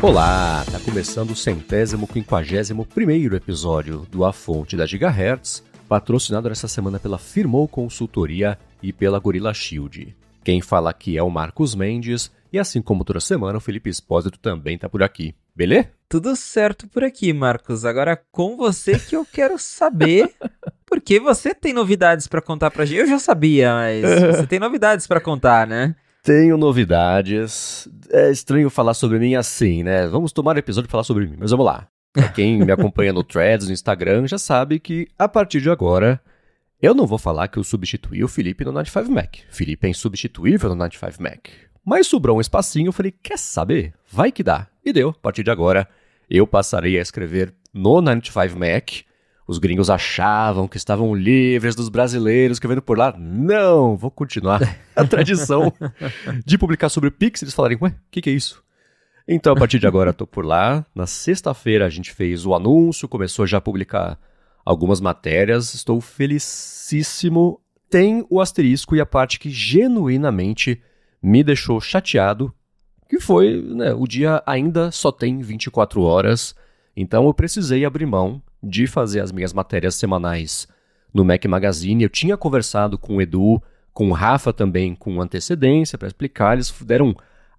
Olá, tá começando o 151º episódio do A Fonte da Gigahertz, patrocinado essa semana pela Firmou Consultoria e pela Gorilla Shield. Quem fala aqui é o Marcos Mendes, e assim como toda semana, o Felipe Espósito também tá por aqui, beleza? Tudo certo por aqui, Marcos. Agora com você que eu quero saber, porque você tem novidades pra contar pra gente. Eu já sabia, mas você tem novidades pra contar, né? Tenho novidades. É estranho falar sobre mim assim, né? Vamos tomar o episódio e falar sobre mim, mas vamos lá. Pra quem me acompanha no Threads, no Instagram, já sabe que, a partir de agora, eu não vou falar que eu substituí o Felipe no 95 Mac. Felipe é insubstituível no 95 Mac. Mas sobrou um espacinho, eu falei, quer saber? Vai que dá. E deu. A partir de agora, eu passarei a escrever no 95 Mac. Os gringos achavam que estavam livres dos brasileiros que vendo por lá. Não, vou continuar a tradição de publicar sobre o Pix. Eles falarem, ué, o que é isso? Então, a partir de agora, estou por lá. Na sexta-feira, a gente fez o anúncio, começou já a publicar algumas matérias. Estou felicíssimo. Tem o asterisco e a parte que genuinamente me deixou chateado, que foi, né, o dia ainda só tem 24 horas. Então, eu precisei abrir mão de fazer as minhas matérias semanais no Mac Magazine. Eu tinha conversado com o Edu, com o Rafa também, com antecedência para explicar. Eles deram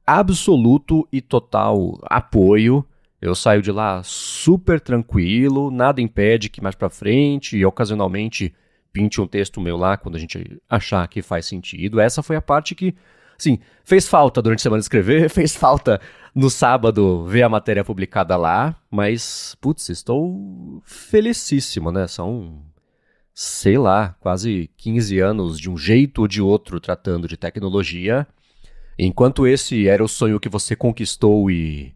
absoluto e total apoio. Eu saio de lá super tranquilo, nada impede que mais para frente e ocasionalmente pinte um texto meu lá quando a gente achar que faz sentido. Essa foi a parte que, assim, fez falta durante a semana escrever, fez falta no sábado ver a matéria publicada lá, mas, putz, estou felicíssimo, né? São, sei lá, quase 15 anos de um jeito ou de outro tratando de tecnologia. Enquanto esse era o sonho que você conquistou e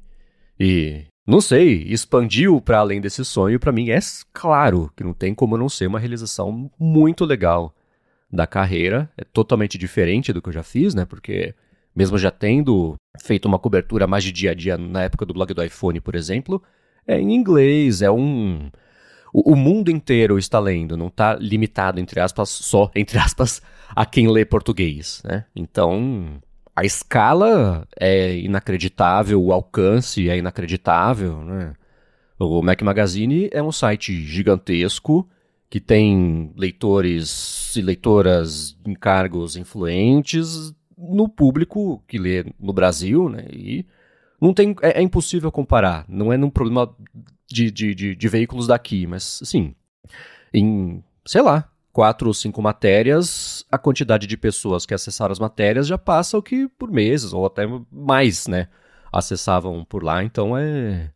não sei, expandiu para além desse sonho, para mim é claro que não tem como não ser uma realização muito legal da carreira. É totalmente diferente do que eu já fiz, né? Porque mesmo já tendo feito uma cobertura mais de dia a dia na época do blog do iPhone, por exemplo, é em inglês, o mundo inteiro está lendo, não está limitado, entre aspas, só, entre aspas, a quem lê português, né? Então, a escala é inacreditável, o alcance é inacreditável, né? O Mac Magazine é um site gigantesco, que tem leitores e leitoras em cargos influentes no público que lê no Brasil, né? E não tem, é impossível comparar. Não é num problema de veículos daqui, mas, assim, em, sei lá, 4 ou 5 matérias, a quantidade de pessoas que acessaram as matérias já passa o que por meses, ou até mais, né? Acessavam por lá, então é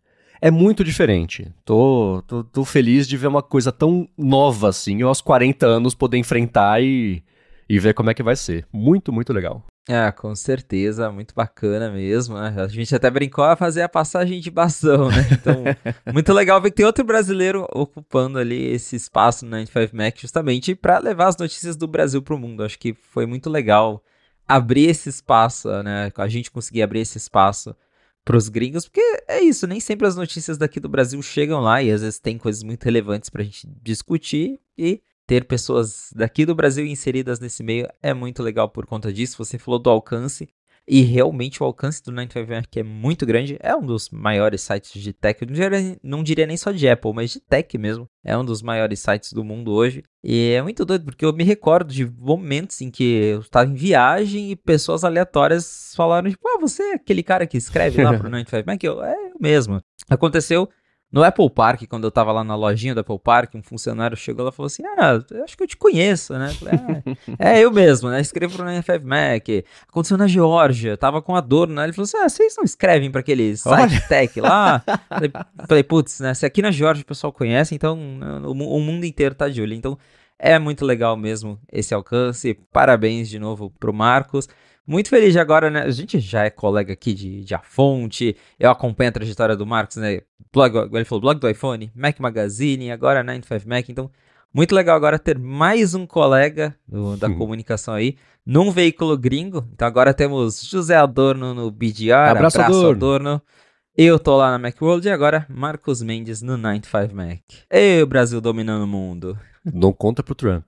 muito diferente. Tô feliz de ver uma coisa tão nova assim, eu aos 40 anos poder enfrentar e ver como é que vai ser. Muito, muito legal. Ah, com certeza, muito bacana mesmo, né? A gente até brincou a fazer a passagem de bastão, né? Então, muito legal ver que tem outro brasileiro ocupando ali esse espaço no 95 Mac justamente para levar as notícias do Brasil para o mundo. Acho que foi muito legal abrir esse espaço, né? A gente conseguir abrir esse espaço para os gringos, porque é isso, nem sempre as notícias daqui do Brasil chegam lá e às vezes tem coisas muito relevantes para a gente discutir e ter pessoas daqui do Brasil inseridas nesse meio é muito legal por conta disso. Você falou do alcance, e realmente o alcance do 95 Mac é muito grande. É um dos maiores sites de tech, eu não diria nem só de Apple, mas de tech mesmo. É um dos maiores sites do mundo hoje. E é muito doido, porque eu me recordo de momentos em que eu estava em viagem e pessoas aleatórias falaram, tipo, você é aquele cara que escreve lá pro 95 Mac? Eu mesmo. Aconteceu no Apple Park, quando eu tava lá na lojinha do Apple Park, um funcionário chegou lá e falou assim, eu acho que eu te conheço, né? Eu falei, eu mesmo, né? Escrevo pro 95 Mac. Aconteceu na Geórgia, tava com a dor, né? Ele falou assim, vocês não escrevem pra aquele site tech lá? Falei, putz, né? Se aqui na Geórgia o pessoal conhece, então o mundo inteiro tá de olho. Então, é muito legal mesmo esse alcance. Parabéns de novo pro Marcos. Muito feliz de agora, né? A gente já é colega aqui de A Fonte. Eu acompanho a trajetória do Marcos, né? Ele falou blog do iPhone, Mac Magazine, agora 95 Mac. Então, muito legal agora ter mais um colega da comunicação aí, num veículo gringo. Então, agora temos José Adorno no BDR. Abraço Adorno. Eu tô lá na Macworld e agora Marcos Mendes no 95 Mac. Ei, o Brasil dominando o mundo. Não conta pro Trump.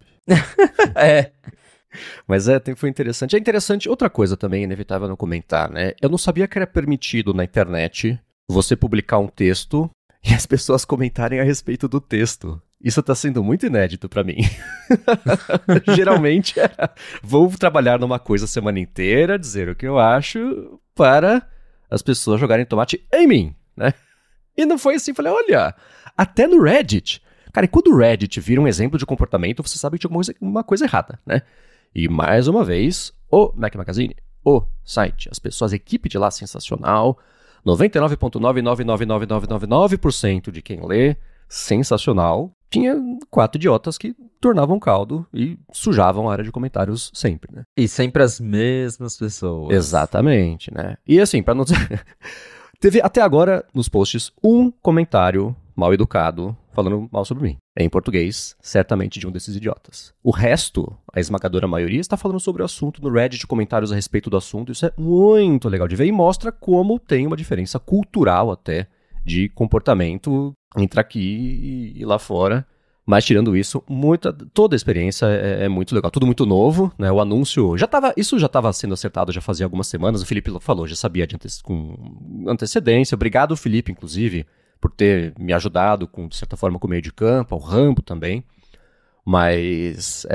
Mas foi interessante. É interessante, outra coisa também, inevitável não comentar, né? Eu não sabia que era permitido na internet você publicar um texto e as pessoas comentarem a respeito do texto. Isso tá sendo muito inédito pra mim. Geralmente, vou trabalhar numa coisa a semana inteira, dizer o que eu acho, para as pessoas jogarem tomate em mim, né? E não foi assim, falei, olha, até no Reddit. Cara, e quando o Reddit vira um exemplo de comportamento, você sabe que tinha uma coisa errada, né? E mais uma vez, o Mac Magazine, o site, as pessoas, a equipe de lá sensacional, 99,999999% de quem lê, sensacional. Tinha 4 idiotas que tornavam caldo e sujavam a área de comentários sempre, né? E sempre as mesmas pessoas. Exatamente, né? E assim, pra não dizer... Teve até agora, nos posts, um comentário mal educado falando mal sobre mim. Em português, certamente de um desses idiotas. O resto, a esmagadora maioria, está falando sobre o assunto no Reddit, comentários a respeito do assunto. Isso é muito legal de ver e mostra como tem uma diferença cultural até de comportamento entre aqui e lá fora. Mas tirando isso, toda a experiência é muito legal. Tudo muito novo, né? O anúncio isso já estava sendo acertado já fazia algumas semanas. O Felipe falou, já sabia com antecedência. Obrigado, Felipe, inclusive, por ter me ajudado, de certa forma, com o meio de campo, ao Rambo também. Mas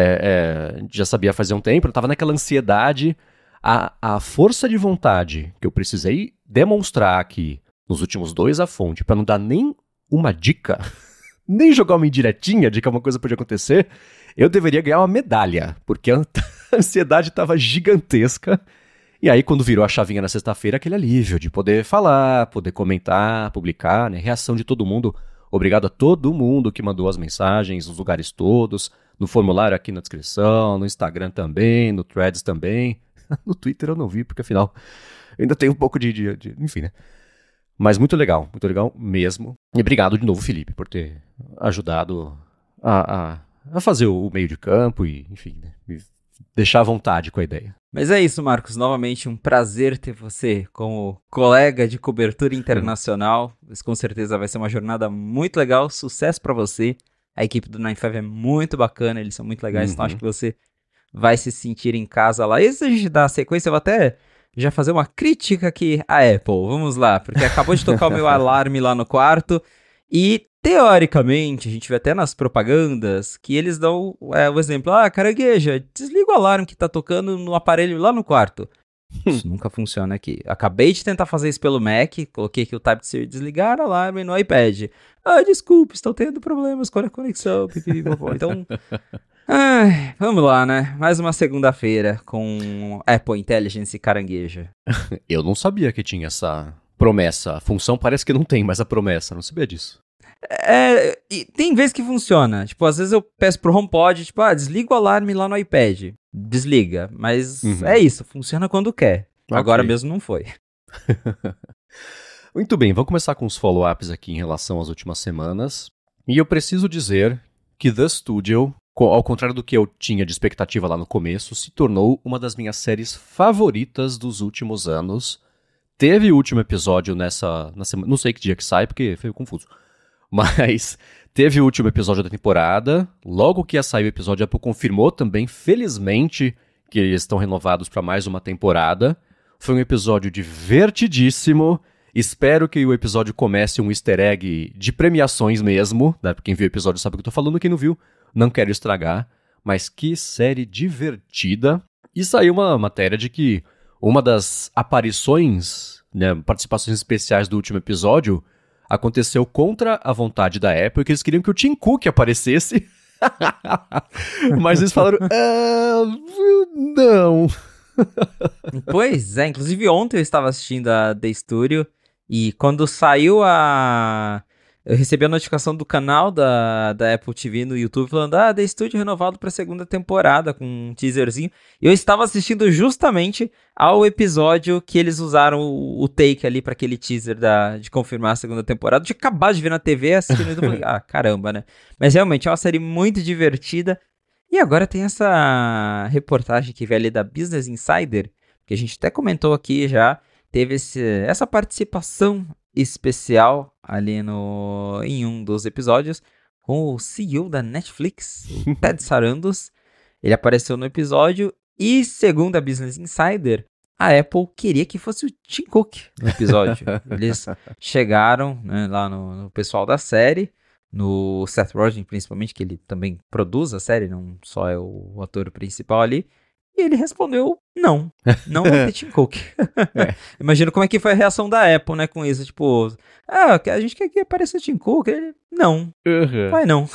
já sabia fazer um tempo, eu estava naquela ansiedade. A força de vontade que eu precisei demonstrar aqui nos últimos 2 à fonte, para não dar nem uma dica... nem jogar uma indiretinha de que alguma coisa podia acontecer, eu deveria ganhar uma medalha, porque a ansiedade estava gigantesca. E aí, quando virou a chavinha na sexta-feira, aquele alívio de poder falar, poder comentar, publicar, né? Reação de todo mundo. Obrigado a todo mundo que mandou as mensagens nos lugares todos, no formulário aqui na descrição, no Instagram também, no Threads também. No Twitter eu não vi, porque afinal ainda tem um pouco enfim, né? Mas muito legal mesmo. E obrigado de novo, Felipe, por ter ajudado a fazer o meio de campo e, enfim, né, me deixar à vontade com a ideia. Mas é isso, Marcos. Novamente, um prazer ter você como colega de cobertura internacional. Isso com certeza vai ser uma jornada muito legal. Sucesso pra você. A equipe do 95 é muito bacana, eles são muito legais, então acho que você vai se sentir em casa lá. E antes da gente dar a sequência, eu vou até... já fazer uma crítica aqui à Apple, vamos lá, porque acabou de tocar o meu alarme lá no quarto e, teoricamente, a gente vê até nas propagandas que eles dão o exemplo, carangueja, desliga o alarme que tá tocando no aparelho lá no quarto. Isso nunca funciona aqui. Acabei de tentar fazer isso pelo Mac, coloquei aqui o Type C desligar o alarme no iPad. Desculpe, estou tendo problemas com a conexão, então... vamos lá, né? Mais uma segunda-feira com Apple Intelligence e carangueja. Eu não sabia que tinha essa promessa. A função parece que não tem, mas a promessa, não sabia disso. E tem vezes que funciona. Tipo, às vezes eu peço pro HomePod, tipo, desliga o alarme lá no iPad. Desliga. Mas é isso, funciona quando quer. Okay. Agora mesmo não foi. Muito bem, vamos começar com os follow-ups aqui em relação às últimas semanas. E eu preciso dizer que The Studio, ao contrário do que eu tinha de expectativa lá no começo, se tornou uma das minhas séries favoritas dos últimos anos. Teve o último episódio na semana, não sei que dia que sai, porque foi confuso. Mas teve o último episódio da temporada. Logo que ia sair o episódio, a Apple confirmou também, felizmente, que eles estão renovados para mais uma temporada. Foi um episódio divertidíssimo. Espero que o episódio comece um easter egg de premiações mesmo. Né? Quem viu o episódio sabe o que eu tô falando, quem não viu, não quero estragar. Mas que série divertida. E saiu uma matéria de que uma das aparições, né, participações especiais do último episódio aconteceu contra a vontade da Apple, que eles queriam que o Tim Cook aparecesse. Mas eles falaram, não. Pois é, inclusive ontem eu estava assistindo a The Studio e quando saiu eu recebi a notificação do canal da Apple TV no YouTube falando, The Studio renovado para a segunda temporada, com um teaserzinho. E eu estava assistindo justamente ao episódio que eles usaram o take ali para aquele teaser de confirmar a segunda temporada. Eu tinha acabado de ver na TV, assistindo e eu falei, caramba, né? Mas realmente é uma série muito divertida. E agora tem essa reportagem que veio ali da Business Insider, que a gente até comentou aqui já, teve essa participação especial ali em um dos episódios com o CEO da Netflix, o Ted Sarandos. Ele apareceu no episódio e, segundo a Business Insider, a Apple queria que fosse o Tim Cook no episódio. Eles chegaram, né, lá no pessoal da série, no Seth Rogen principalmente, que ele também produz a série, não só é o ator principal ali, e ele respondeu, não vai ter Tim Cook. Imagino como é que foi a reação da Apple, né, com isso, tipo, a gente quer que apareça o Tim Cook, ele, não, vai não.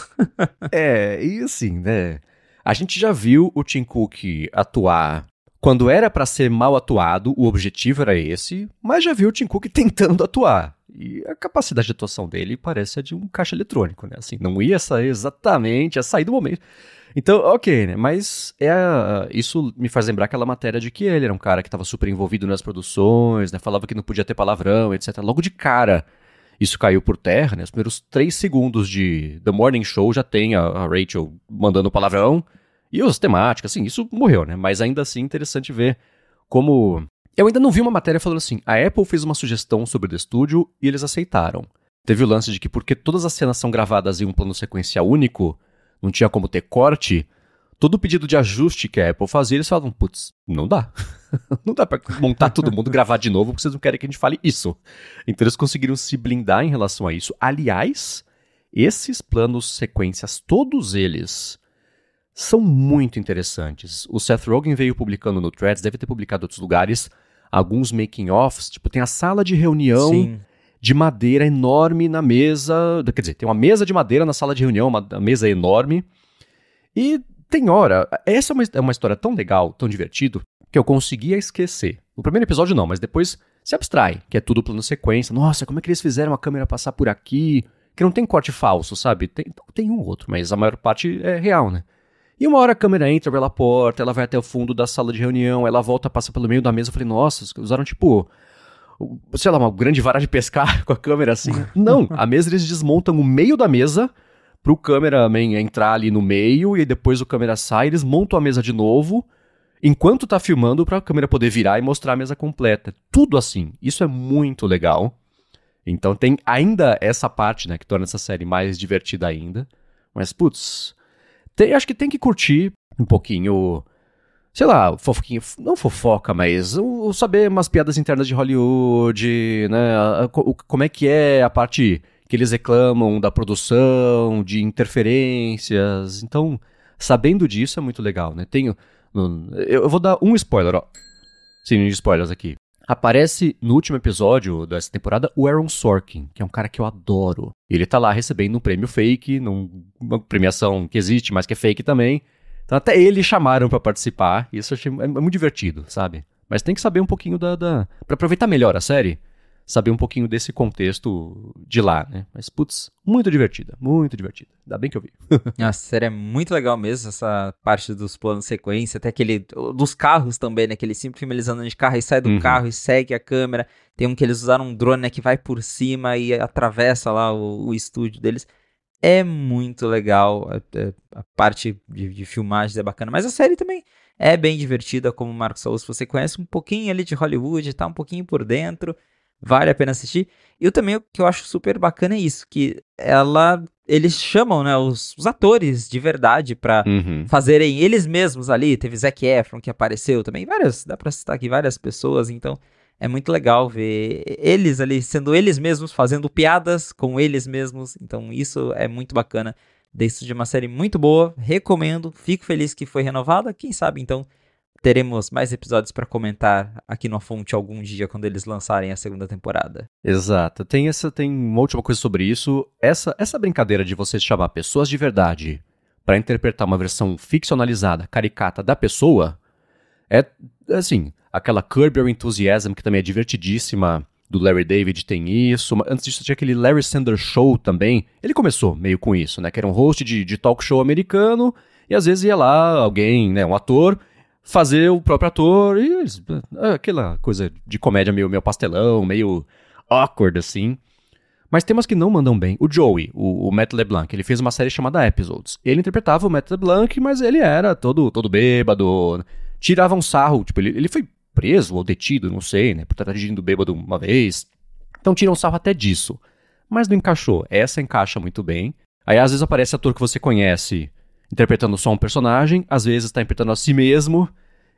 E assim, né, a gente já viu o Tim Cook atuar quando era pra ser mal atuado, o objetivo era esse, mas já viu o Tim Cook tentando atuar. E a capacidade de atuação dele parece a de um caixa eletrônico, né? Assim, não ia sair exatamente, ia sair do momento. Então, ok, né? Mas isso me faz lembrar aquela matéria de que ele era um cara que estava super envolvido nas produções, né? Falava que não podia ter palavrão, etc. Logo de cara, isso caiu por terra, né? Os primeiros 3 segundos de The Morning Show já tem a Rachel mandando palavrão. E as temáticas, assim, isso morreu, né? Mas ainda assim, interessante ver como... Eu ainda não vi uma matéria falando assim, a Apple fez uma sugestão sobre The Studio e eles aceitaram. Teve o lance de que porque todas as cenas são gravadas em um plano sequência único, não tinha como ter corte, todo pedido de ajuste que a Apple fazia, eles falavam, putz, não dá. Não dá pra montar todo mundo, gravar de novo, porque vocês não querem que a gente fale isso. Então eles conseguiram se blindar em relação a isso. Aliás, esses planos sequências, todos eles... são muito interessantes. O Seth Rogen veio publicando no Threads, deve ter publicado em outros lugares, alguns making-offs, tipo, tem a sala de reunião de madeira enorme na mesa, quer dizer, tem uma mesa de madeira na sala de reunião, uma mesa enorme, e tem hora, essa é uma história tão legal, tão divertido, que eu conseguia esquecer. No primeiro episódio não, mas depois se abstrai, que é tudo plano sequência, nossa, como é que eles fizeram a câmera passar por aqui, que não tem corte falso, sabe? Tem um outro, mas a maior parte é real, né? E uma hora a câmera entra pela porta, ela vai até o fundo da sala de reunião, ela volta, passa pelo meio da mesa. Eu falei, nossa, usaram tipo, sei lá, uma grande vara de pescar com a câmera assim. Não, a mesa eles desmontam o meio da mesa pro cameraman entrar ali no meio e depois o câmera sai, eles montam a mesa de novo, enquanto tá filmando pra câmera poder virar e mostrar a mesa completa. Tudo assim, isso é muito legal. Então tem ainda essa parte, né, que torna essa série mais divertida ainda. Mas, putz... acho que tem que curtir um pouquinho, sei lá, fofoquinha, não fofoca, mas saber umas piadas internas de Hollywood, né? Como é que é a parte que eles reclamam da produção, de interferências. Então, sabendo disso é muito legal, né? Eu vou dar um spoiler, ó. Sim, de spoilers aqui. Aparece no último episódio dessa temporada o Aaron Sorkin, que é um cara que eu adoro. Ele tá lá recebendo um prêmio fake, uma premiação que existe, mas que é fake também. Então até ele chamaram pra participar, e isso eu achei muito divertido, sabe? Mas tem que saber um pouquinho pra aproveitar melhor a série, saber um pouquinho desse contexto de lá, né? Mas, putz, muito divertida, muito divertida. Ainda bem que eu vi. A série é muito legal mesmo, essa parte dos planos sequência, até aquele, dos carros também, né? Aquele simples filme eles andam de carro e sai do carro e segue a câmera. Tem um que eles usaram um drone, né, que vai por cima e atravessa lá o estúdio deles. É muito legal, a parte de filmagens é bacana, mas a série também é bem divertida, como o Marcos falou, se você conhece um pouquinho ali de Hollywood, tá um pouquinho por dentro, vale a pena assistir. E também o que eu acho super bacana é isso, que eles chamam, né, os atores de verdade pra fazerem eles mesmos ali. Teve Zac Efron que apareceu também, dá pra citar aqui várias pessoas, então é muito legal ver eles ali sendo eles mesmos, fazendo piadas com eles mesmos, então isso é muito bacana. Dentro de uma série muito boa, recomendo, fico feliz que foi renovada, quem sabe então teremos mais episódios para comentar aqui no A Fonte algum dia, quando eles lançarem a segunda temporada. Exato. Tem uma última coisa sobre isso. Essa brincadeira de você chamar pessoas de verdade para interpretar uma versão ficcionalizada, caricata da pessoa, é, assim, aquela Curb Your Enthusiasm, que também é divertidíssima, do Larry David, tem isso. Antes disso tinha aquele Larry Sanders Show também. Ele começou meio com isso, né? Que era um host de talk show americano, e às vezes ia lá alguém, né, um ator, fazer o próprio ator, e aquela coisa de comédia meio pastelão, meio awkward, assim. Mas tem umas que não mandam bem. O Joey, o Matt LeBlanc, ele fez uma série chamada Episodes. Ele interpretava o Matt LeBlanc, mas ele era todo bêbado, tirava um sarro, tipo, ele foi preso ou detido, não sei, né, por estar dirigindo bêbado uma vez. Então tira um sarro até disso. Mas não encaixou. Essa encaixa muito bem. Aí às vezes aparece ator que você conhece interpretando só um personagem, às vezes tá interpretando a si mesmo,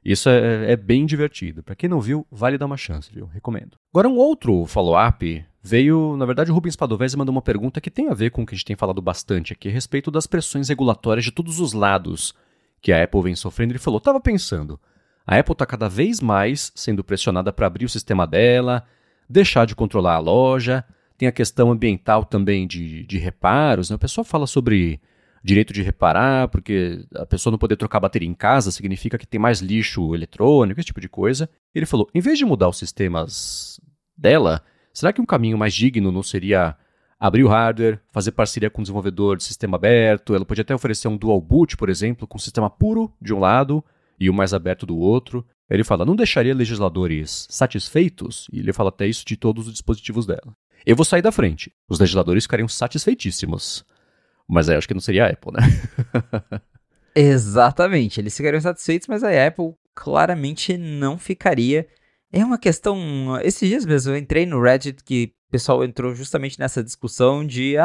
Isso é bem divertido. Pra quem não viu, vale dar uma chance, viu? Recomendo. Agora, um outro follow-up veio, na verdade, o Rubens Padovese mandou uma pergunta que tem a ver com o que a gente tem falado bastante aqui a respeito das pressões regulatórias de todos os lados que a Apple vem sofrendo. Ele falou, tava pensando, a Apple tá cada vez mais sendo pressionada para abrir o sistema dela, deixar de controlar a loja, tem a questão ambiental também de reparos, né? O pessoal fala sobre direito de reparar, porque a pessoa não poder trocar bateria em casa significa que tem mais lixo eletrônico, esse tipo de coisa. Ele falou, em vez de mudar os sistemas dela, será que um caminho mais digno não seria abrir o hardware, fazer parceria com um desenvolvedor de sistema aberto? Ela podia até oferecer um dual boot, por exemplo, com um sistema puro de um lado e o mais aberto do outro. Ele fala, não deixaria legisladores satisfeitos? E ele fala até isso de todos os dispositivos dela. Eu vou sair da frente. Os legisladores ficariam satisfeitíssimos. Mas aí acho que não seria a Apple, né? Exatamente, eles ficariam satisfeitos, mas a Apple claramente não ficaria. É uma questão. Esses dias mesmo eu entrei no Reddit que o pessoal entrou justamente nessa discussão de.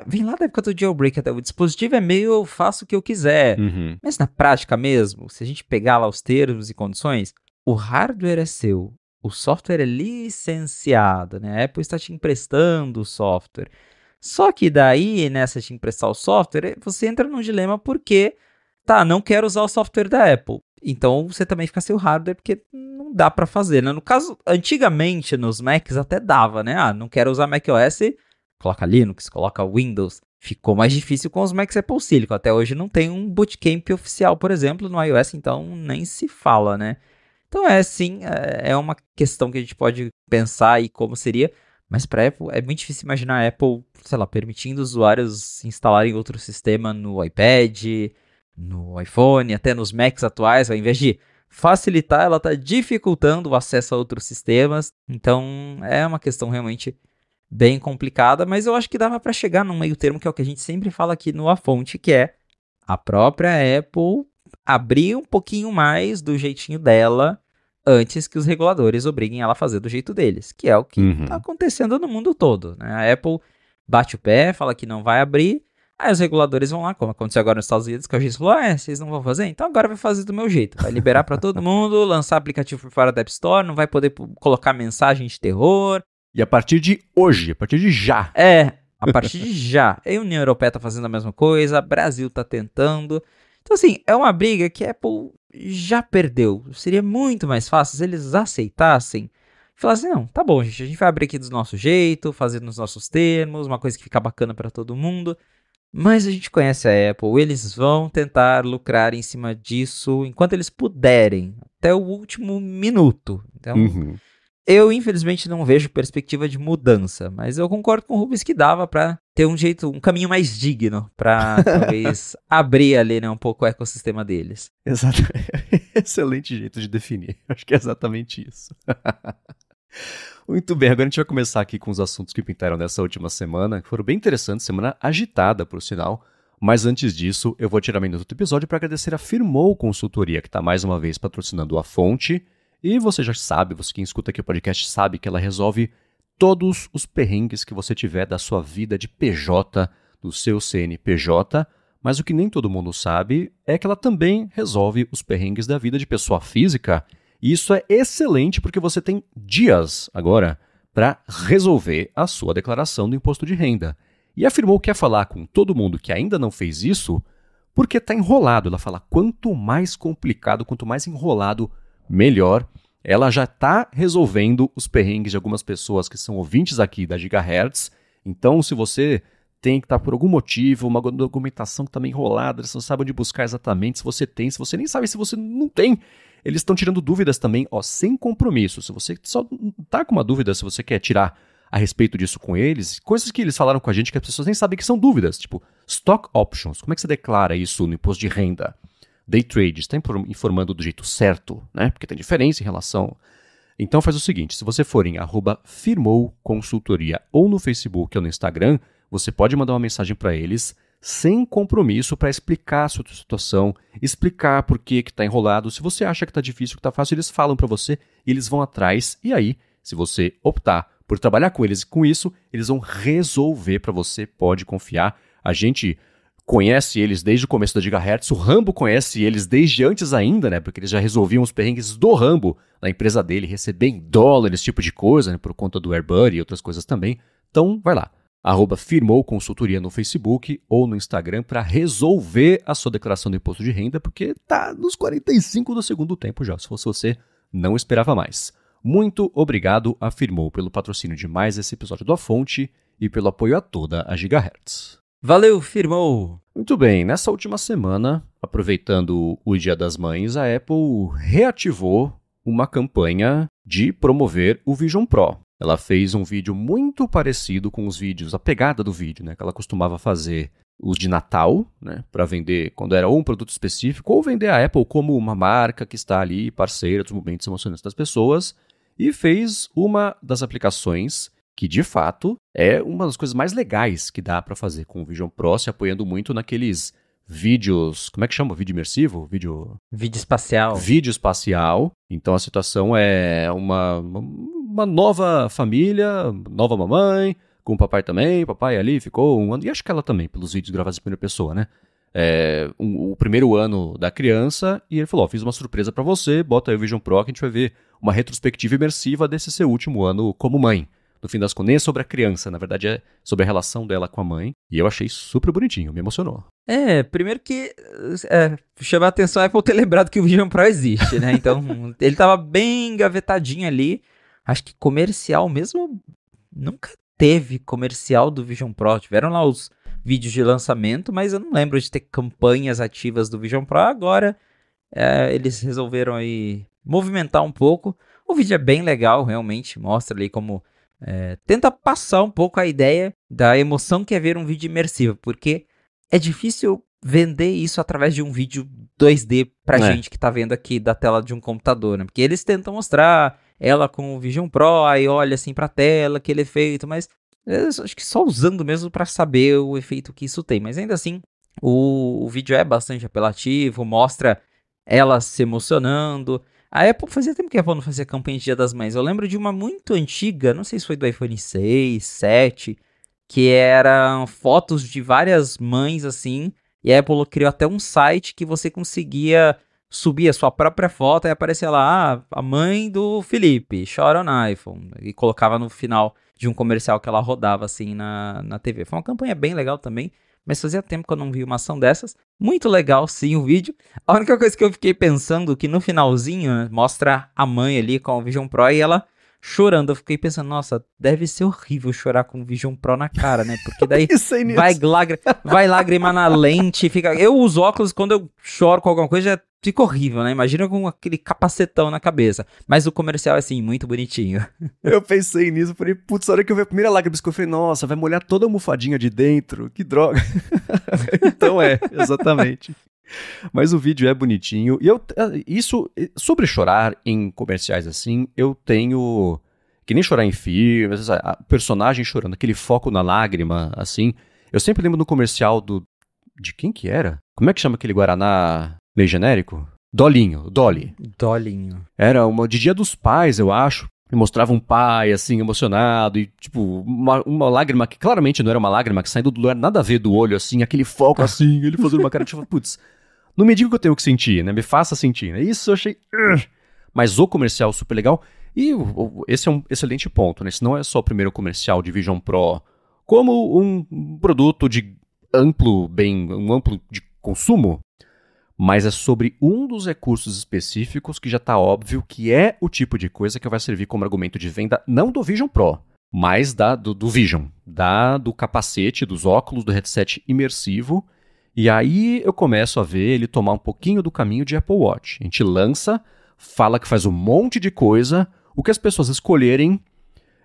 Vem lá da época do jailbreak, até o dispositivo é meu, eu faço o que eu quiser. Uhum. Mas na prática mesmo, se a gente pegar lá os termos e condições, o hardware é seu, o software é licenciado, né? A Apple está te emprestando o software. Só que daí, nessa de emprestar o software, você entra num dilema porque, não quero usar o software da Apple. Então, você também fica sem o hardware porque não dá pra fazer, né? No caso, antigamente, nos Macs até dava, né? Não quero usar macOS, coloca Linux, coloca Windows. Ficou mais difícil com os Macs Apple Silicon. Até hoje não tem um bootcamp oficial, por exemplo, no iOS, então nem se fala, né? Então, sim, é uma questão que a gente pode pensar aí como seria. Mas para a Apple, é muito difícil imaginar a Apple, sei lá, permitindo usuários instalarem outro sistema no iPad, no iPhone, até nos Macs atuais, ao invés de facilitar, ela está dificultando o acesso a outros sistemas. Então, é uma questão realmente bem complicada, mas eu acho que dava para chegar num meio termo, que é o que a gente sempre fala aqui no A Fonte, que é a própria Apple abrir um pouquinho mais do jeitinho dela, antes que os reguladores obriguem ela a fazer do jeito deles, que é o que está acontecendo no mundo todo, né? A Apple bate o pé, fala que não vai abrir, aí os reguladores vão lá, como aconteceu agora nos Estados Unidos, que a gente falou, vocês não vão fazer? Então agora vai fazer do meu jeito, vai liberar para todo mundo, lançar aplicativo por fora da App Store, não vai poder colocar mensagem de terror. E a partir de hoje, a partir de já. A partir de já. A União Europeia está fazendo a mesma coisa, o Brasil está tentando. Então assim, é uma briga que a Apple já perdeu. Seria muito mais fácil se eles aceitassem e falassem, não, tá bom, gente, a gente vai abrir aqui do nosso jeito, fazer nos nossos termos, uma coisa que fica bacana para todo mundo. Mas a gente conhece a Apple, eles vão tentar lucrar em cima disso enquanto eles puderem, até o último minuto. Então, eu infelizmente não vejo perspectiva de mudança, mas eu concordo com o Rubens que dava para ter um caminho mais digno para talvez abrir ali, né, um pouco o ecossistema deles. Exato. Excelente jeito de definir. Acho que é exatamente isso. Muito bem, agora a gente vai começar aqui com os assuntos que pintaram nessa última semana, que foram bem interessantes, semana agitada, por sinal. Mas antes disso, eu vou tirar minuto do episódio para agradecer a Firmou Consultoria, que está mais uma vez patrocinando a Fonte. E você já sabe, quem escuta aqui o podcast sabe que ela resolve todos os perrengues que você tiver da sua vida de PJ, do seu CNPJ, mas o que nem todo mundo sabe é que ela também resolve os perrengues da vida de pessoa física, e isso é excelente porque você tem dias agora para resolver a sua declaração do imposto de renda. E afirmou que quer falar com todo mundo que ainda não fez isso porque está enrolado. Ela fala, quanto mais complicado, quanto mais enrolado, melhor. Ela já está resolvendo os perrengues de algumas pessoas que são ouvintes aqui da Gigahertz. Então, se você tem que estar por algum motivo, uma documentação que está meio enrolada, você não sabe onde buscar exatamente, se você tem, se você nem sabe se você não tem, eles estão tirando dúvidas também, sem compromisso. Se você só está com uma dúvida, se você quer tirar a respeito disso com eles, coisas que eles falaram com a gente que as pessoas nem sabem que são dúvidas, tipo stock options, como é que você declara isso no imposto de renda? Day trade, está informando do jeito certo, né? Porque tem diferença em relação. Então faz o seguinte, se você for em @firmouconsultoria ou no Facebook ou no Instagram, você pode mandar uma mensagem para eles sem compromisso para explicar a sua situação, explicar por que está enrolado. Se você acha que está difícil, que está fácil, eles falam para você e eles vão atrás. E aí, se você optar por trabalhar com eles e com isso, eles vão resolver para você, pode confiar. A gente conhece eles desde o começo da Gigahertz, o Rambo conhece eles desde antes ainda, né? Porque eles já resolviam os perrengues do Rambo na empresa dele, receber em dólar, esse tipo de coisa, né? Por conta do AirBuddy e outras coisas também. Então, vai lá. @Firmou Consultoria no Facebook ou no Instagram para resolver a sua declaração do imposto de renda, porque tá nos 45 do segundo tempo já. Se fosse você, não esperava mais. Muito obrigado a Firmou pelo patrocínio de mais esse episódio do A Fonte e pelo apoio a toda a Gigahertz. Valeu, Firmou! Muito bem, nessa última semana, aproveitando o Dia das Mães, a Apple reativou uma campanha de promover o Vision Pro. Ela fez um vídeo muito parecido com os vídeos, a pegada do vídeo, né, que ela costumava fazer os de Natal, né, para vender quando era um produto específico, ou vender a Apple como uma marca que está ali parceira dos momentos emocionantes das pessoas, e fez uma das aplicações que, de fato, é uma das coisas mais legais que dá para fazer com o Vision Pro, se apoiando muito naqueles vídeos, como é que chama? Vídeo imersivo? Vídeo espacial. Vídeo espacial. Então a situação é uma nova família, nova mamãe, com o papai também. Papai ali ficou um ano, e acho que ela também, pelos vídeos gravados em primeira pessoa, né? O primeiro ano da criança, e ele falou, fiz uma surpresa pra você, bota aí o Vision Pro que a gente vai ver uma retrospectiva imersiva desse seu último ano como mãe. No fim das contas, nem é sobre a criança, na verdade é sobre a relação dela com a mãe. E eu achei super bonitinho, me emocionou. Primeiro que chama a atenção a Apple ter lembrado que o Vision Pro existe, né? Então, ele tava bem engavetadinho ali. Acho que comercial mesmo, nunca teve comercial do Vision Pro. Tiveram lá os vídeos de lançamento, mas eu não lembro de ter campanhas ativas do Vision Pro. Agora, eles resolveram aí movimentar um pouco. O vídeo é bem legal, realmente, mostra ali como... tenta passar um pouco a ideia da emoção que é ver um vídeo imersivo, porque é difícil vender isso através de um vídeo 2D pra gente que tá vendo aqui da tela de um computador, né? Porque eles tentam mostrar ela com o Vision Pro, aí olha assim pra tela, aquele efeito, mas acho que só usando mesmo pra saber o efeito que isso tem. Mas ainda assim, o vídeo é bastante apelativo, mostra ela se emocionando. A Apple fazia tempo que a Apple não fazia campanha de Dia das Mães. Eu lembro de uma muito antiga, não sei se foi do iPhone 6, 7, que eram fotos de várias mães assim, e a Apple criou até um site que você conseguia subir a sua própria foto e aparecia lá, a mãe do Felipe, chora no iPhone, e colocava no final de um comercial que ela rodava assim na TV. Foi uma campanha bem legal também. Mas fazia tempo que eu não vi uma ação dessas. Muito legal, sim, o vídeo. A única coisa que eu fiquei pensando que no finalzinho, né, mostra a mãe ali com o Vision Pro e ela chorando. Eu fiquei pensando, nossa, deve ser horrível chorar com o Vision Pro na cara, né? Porque daí vai lágrima na lente. Eu uso óculos quando eu choro com alguma coisa, já fica horrível, né? Imagina com aquele capacetão na cabeça. Mas o comercial é, assim, muito bonitinho. Eu pensei nisso, falei, putz, a hora que eu vi a primeira lágrima, eu falei, nossa, vai molhar toda a almofadinha de dentro, que droga. Então exatamente. Mas o vídeo é bonitinho. E sobre chorar em comerciais assim, eu tenho... Que nem chorar em filmes, a personagem chorando, aquele foco na lágrima, assim. Eu sempre lembro no comercial de quem que era? Como é que chama aquele Guaraná meio genérico? Dolly. Era uma de Dia dos Pais, eu acho. E mostrava um pai, assim, emocionado, e, tipo, uma lágrima que claramente não era uma lágrima, que saindo do lugar, nada a ver do olho, assim, aquele foco, assim, ele fazendo uma cara, tipo, putz, não me diga o que eu tenho que sentir, né? Me faça sentir, né? Isso eu achei... Mas o comercial super legal, e esse é um excelente ponto, né? Esse não é só o primeiro comercial de Vision Pro, como um produto de amplo de consumo, mas é sobre um dos recursos específicos que já está óbvio que é o tipo de coisa que vai servir como argumento de venda não do Vision Pro, mas do Vision, do capacete, dos óculos, do headset imersivo. E aí eu começo a ver ele tomar um pouquinho do caminho de Apple Watch. A gente lança, fala que faz um monte de coisa, o que as pessoas escolherem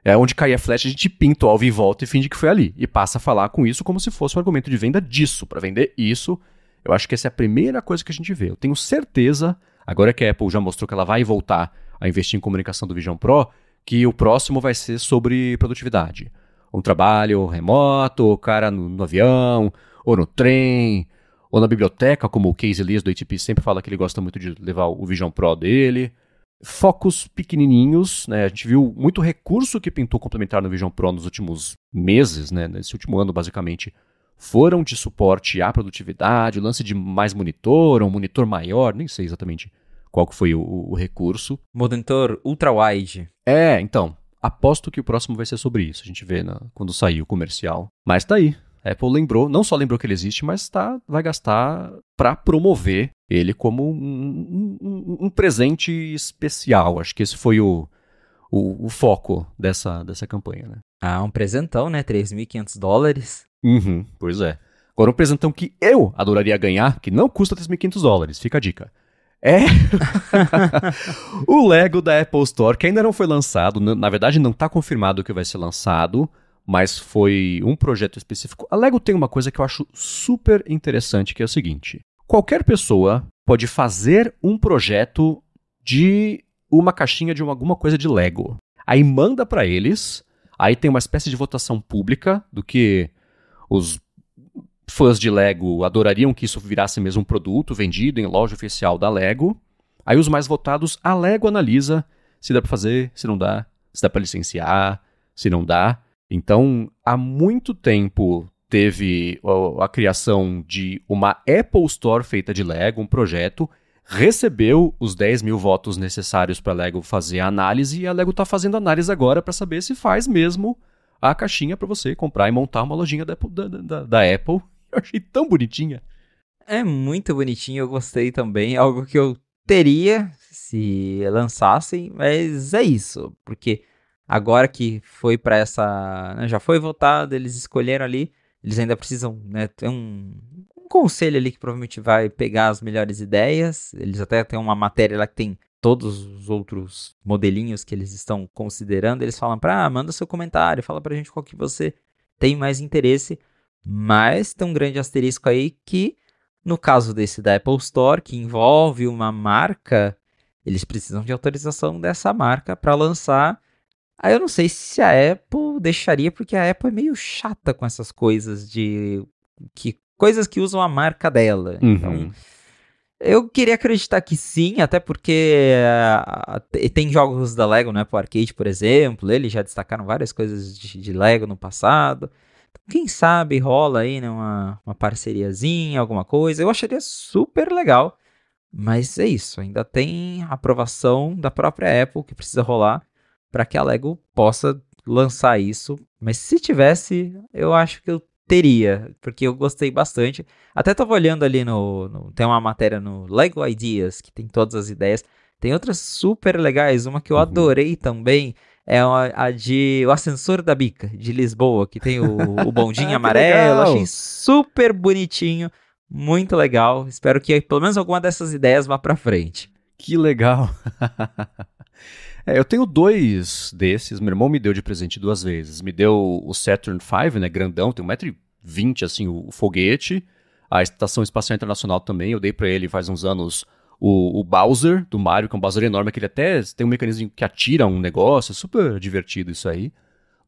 é onde cair a flecha, a gente pinta o alvo em volta e finge que foi ali. E passa a falar com isso como se fosse um argumento de venda disso, para vender isso. Eu acho que essa é a primeira coisa que a gente vê. Eu tenho certeza, agora que a Apple já mostrou que ela vai voltar a investir em comunicação do Vision Pro, que o próximo vai ser sobre produtividade. Um trabalho remoto, o cara no avião, ou no trem, ou na biblioteca, como o Casey Elias do ATP sempre fala que ele gosta muito de levar o Vision Pro dele. Focos pequenininhos, né? A gente viu muito recurso que pintou complementar no Vision Pro nos últimos meses, né? Nesse último ano, basicamente, foram de suporte à produtividade, o lance de mais monitor, um monitor maior, nem sei exatamente qual que foi o recurso. Monitor ultra-wide. Então, aposto que o próximo vai ser sobre isso, a gente vê quando sair o comercial. Mas tá aí, a Apple lembrou, não só lembrou que ele existe, mas vai gastar para promover ele como um presente especial. Acho que esse foi o foco dessa campanha, né? Um presentão, né? $3.500. Pois é. Agora, um presentão que eu adoraria ganhar, que não custa $3.500, fica a dica. O Lego da Apple Store, que ainda não foi lançado, na verdade não está confirmado que vai ser lançado, mas foi um projeto específico. A Lego tem uma coisa que eu acho super interessante, que é o seguinte: qualquer pessoa pode fazer um projeto de uma caixinha de alguma coisa de Lego. Aí manda para eles, aí tem uma espécie de votação pública do que os fãs de Lego adorariam que isso virasse mesmo um produto vendido em loja oficial da Lego. Aí os mais votados, a Lego analisa se dá para fazer, se não dá, se dá para licenciar, se não dá. Então, há muito tempo teve a criação de uma Apple Store feita de Lego, um projeto, recebeu os 10 mil votos necessários para a Lego fazer a análise, e a Lego está fazendo a análise agora para saber se faz mesmo a caixinha para você comprar e montar uma lojinha da Apple. Eu achei tão bonitinha. É muito bonitinho, eu gostei também. Algo que eu teria se lançassem, mas é isso. Porque agora que foi para essa... né, já foi votado, eles escolheram ali. Eles ainda precisam, né, ter um conselho ali que provavelmente vai pegar as melhores ideias. Eles até têm uma matéria lá que tem todos os outros modelinhos que eles estão considerando. Eles falam manda seu comentário, fala pra gente qual que você tem mais interesse. Mas tem um grande asterisco aí que, no caso desse da Apple Store, que envolve uma marca, eles precisam de autorização dessa marca para lançar. Aí eu não sei se a Apple deixaria, porque a Apple é meio chata com essas coisas coisas que usam a marca dela. Então, eu queria acreditar que sim, até porque tem jogos da Lego, né, pro arcade, por exemplo. Eles já destacaram várias coisas de Lego no passado. Quem sabe rola aí, né, uma parceriazinha, alguma coisa. Eu acharia super legal. Mas é isso, ainda tem aprovação da própria Apple que precisa rolar para que a Lego possa lançar isso. Mas se tivesse, eu acho que eu teria, porque eu gostei bastante. Até estava olhando ali tem uma matéria no Lego Ideas, que tem todas as ideias. Tem outras super legais, uma que eu adorei também. É a de o ascensor da Bica, de Lisboa, que tem o bondinho amarelo. Achei super bonitinho, muito legal. Espero que pelo menos alguma dessas ideias vá pra frente. Que legal. Eu tenho 2 desses. Meu irmão me deu de presente 2 vezes. Me deu o Saturn V, né, grandão, tem 1,20 m, assim, o foguete. A Estação Espacial Internacional também, eu dei pra ele faz uns anos o Bowser, do Mario, que é um Bowser enorme, que ele até tem um mecanismo que atira um negócio, é super divertido isso aí.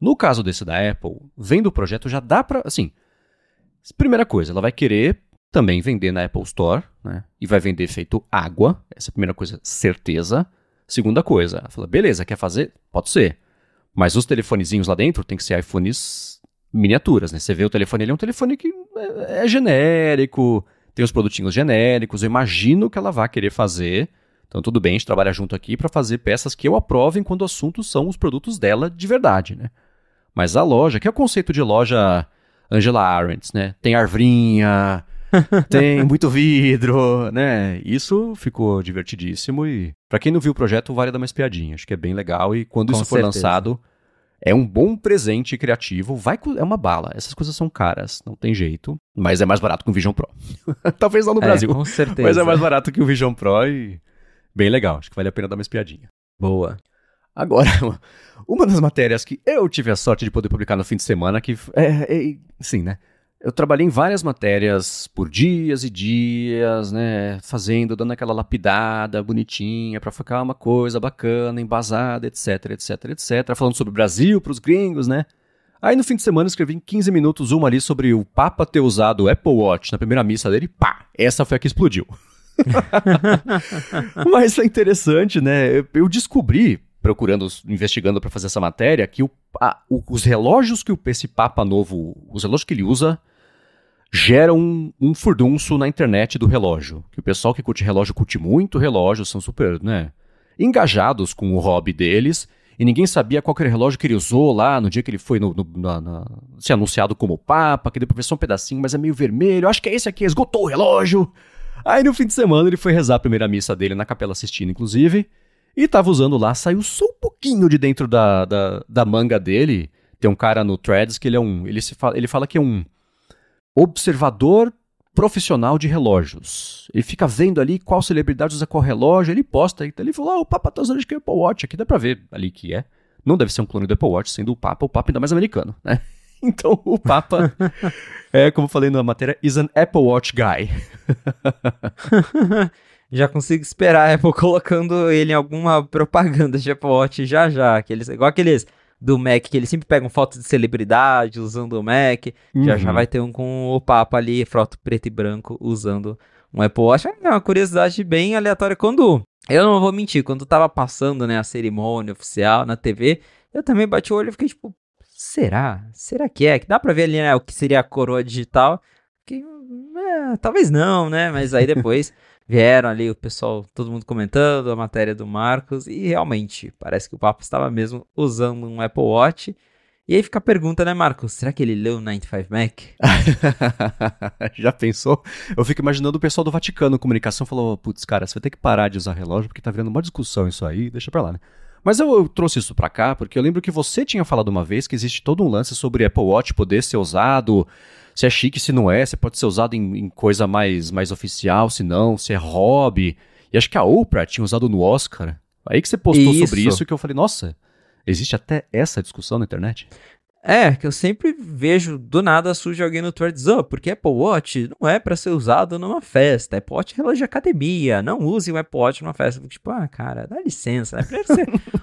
No caso desse da Apple, vendo o projeto, já dá pra, assim, primeira coisa, ela vai querer também vender na Apple Store, né, e vai vender feito água, essa é a primeira coisa, certeza. Segunda coisa, ela fala, beleza, quer fazer? Pode ser, mas os telefonezinhos lá dentro tem que ser iPhones miniaturas, né, você vê o telefone, ele é um telefone que é genérico, tem os produtinhos genéricos, eu imagino que ela vai querer fazer. Então tudo bem, a gente trabalha junto aqui para fazer peças que eu aprovem quando o assunto são os produtos dela de verdade, né? Mas a loja, que é o conceito de loja Angela Arendt, né? Tem arvrinha, tem muito vidro, né? Isso ficou divertidíssimo e para quem não viu o projeto, vale dar uma espiadinha. Acho que é bem legal e quando isso for lançado, é um bom presente criativo. É uma bala. Essas coisas são caras, não tem jeito. Mas é mais barato que o Vision Pro. Talvez não no Brasil. Com certeza. Mas é mais barato que o Vision Pro e bem legal. Acho que vale a pena dar uma espiadinha. Boa. Agora, uma das matérias que eu tive a sorte de poder publicar no fim de semana, que sim, né? Eu trabalhei em várias matérias por dias e dias, né? Dando aquela lapidada bonitinha pra ficar uma coisa bacana, embasada, etc, etc, etc. Falando sobre o Brasil pros gringos, né? Aí no fim de semana eu escrevi em 15 minutos uma ali sobre o Papa ter usado o Apple Watch na primeira missa dele. Pá! Essa foi a que explodiu. Mas é interessante, né? Eu descobri, investigando pra fazer essa matéria, que os relógios que esse Papa novo, os relógios que ele usa, gera um furdunço na internet do relógio. Que o pessoal que curte relógio curte muito relógio, são super, né, engajados com o hobby deles, e ninguém sabia qual que era o relógio que ele usou lá no dia que ele foi ser anunciado como Papa, que deu pra ver só um pedacinho, mas é meio vermelho, acho que é esse aqui, esgotou o relógio. Aí no fim de semana ele foi rezar a primeira missa dele na Capela Sistina, inclusive, e tava usando lá, saiu só um pouquinho de dentro da manga dele. Tem um cara no Threads que ele fala que é um observador profissional de relógios. Ele fica vendo ali qual celebridade usa qual relógio, ele posta, então ele falou, o Papa tá usando de que Apple Watch, aqui dá pra ver ali que é. Não deve ser um clone do Apple Watch, sendo o Papa ainda mais americano, né? Então o Papa, como eu falei na matéria, is an Apple Watch guy. Já consigo esperar a Apple colocando ele em alguma propaganda de Apple Watch já. Igual aqueles do Mac, que eles sempre pegam fotos de celebridade usando o Mac. Já vai ter um com o Papa ali, foto preto e branco, usando um Apple Watch. É uma curiosidade bem aleatória. Eu não vou mentir, quando tava passando, né, a cerimônia oficial na TV, eu também bati o olho e fiquei tipo, será? Será que é? Que dá pra ver ali, né, o que seria a coroa digital? Que, talvez não, né? Mas aí depois vieram ali o pessoal, todo mundo comentando a matéria do Marcos, e realmente, parece que o Papa estava mesmo usando um Apple Watch. E aí fica a pergunta, né, Marcos? Será que ele leu o 95 Mac? Já pensou? Eu fico imaginando o pessoal do Vaticano, comunicação, falou, putz, cara, você vai ter que parar de usar relógio, porque tá virando uma discussão isso aí, deixa pra lá, né? Mas eu trouxe isso pra cá, porque eu lembro que você tinha falado uma vez que existe todo um lance sobre Apple Watch poder ser usado, se é chique, se não é, se pode ser usado em coisa mais oficial, se não, se é hobby. E acho que a Oprah tinha usado no Oscar. Aí que você postou sobre isso que eu falei, nossa, existe até essa discussão na internet? Que eu sempre vejo, do nada surge alguém no Threads, porque Apple Watch não é pra ser usado numa festa, Apple Watch é relógio de academia, não use o Apple Watch numa festa. Tipo, cara, dá licença, né?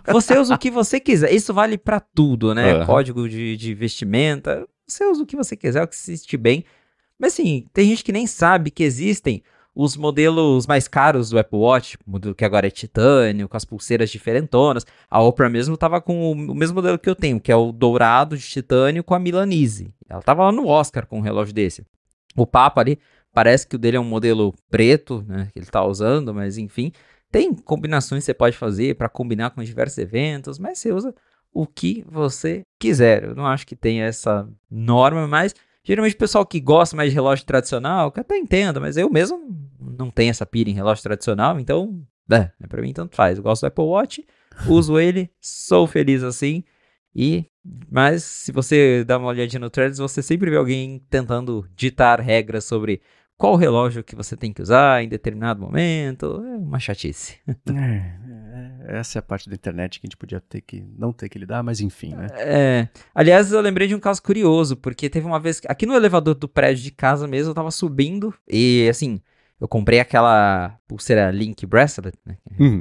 Você usa o que você quiser, isso vale pra tudo, né? Código de vestimenta, você usa o que você quiser, o que se sentir bem. Mas assim, tem gente que nem sabe que existem os modelos mais caros do Apple Watch, modelo que agora é titânio, com as pulseiras diferentonas. A Oprah mesmo tava com o mesmo modelo que eu tenho, que é o dourado de titânio com a Milanese. Ela tava lá no Oscar com um relógio desse. O Papa ali, parece que o dele é um modelo preto, né, que ele tá usando, mas enfim. Tem combinações que você pode fazer para combinar com diversos eventos, mas você usa o que você quiser. Eu não acho que tenha essa norma, mas geralmente o pessoal que gosta mais de relógio tradicional, que até entendo, mas eu mesmo não tenho essa pira em relógio tradicional, então, pra mim tanto faz. Eu gosto do Apple Watch, uso ele, sou feliz assim, mas se você dá uma olhadinha no Threads, você sempre vê alguém tentando ditar regras sobre qual relógio que você tem que usar em determinado momento. É uma chatice. Essa é a parte da internet que a gente podia não ter que lidar, mas enfim, né? Aliás, eu lembrei de um caso curioso, porque teve uma vez, aqui no elevador do prédio de casa mesmo, eu tava subindo e, assim, eu comprei aquela pulseira Link Bracelet, né?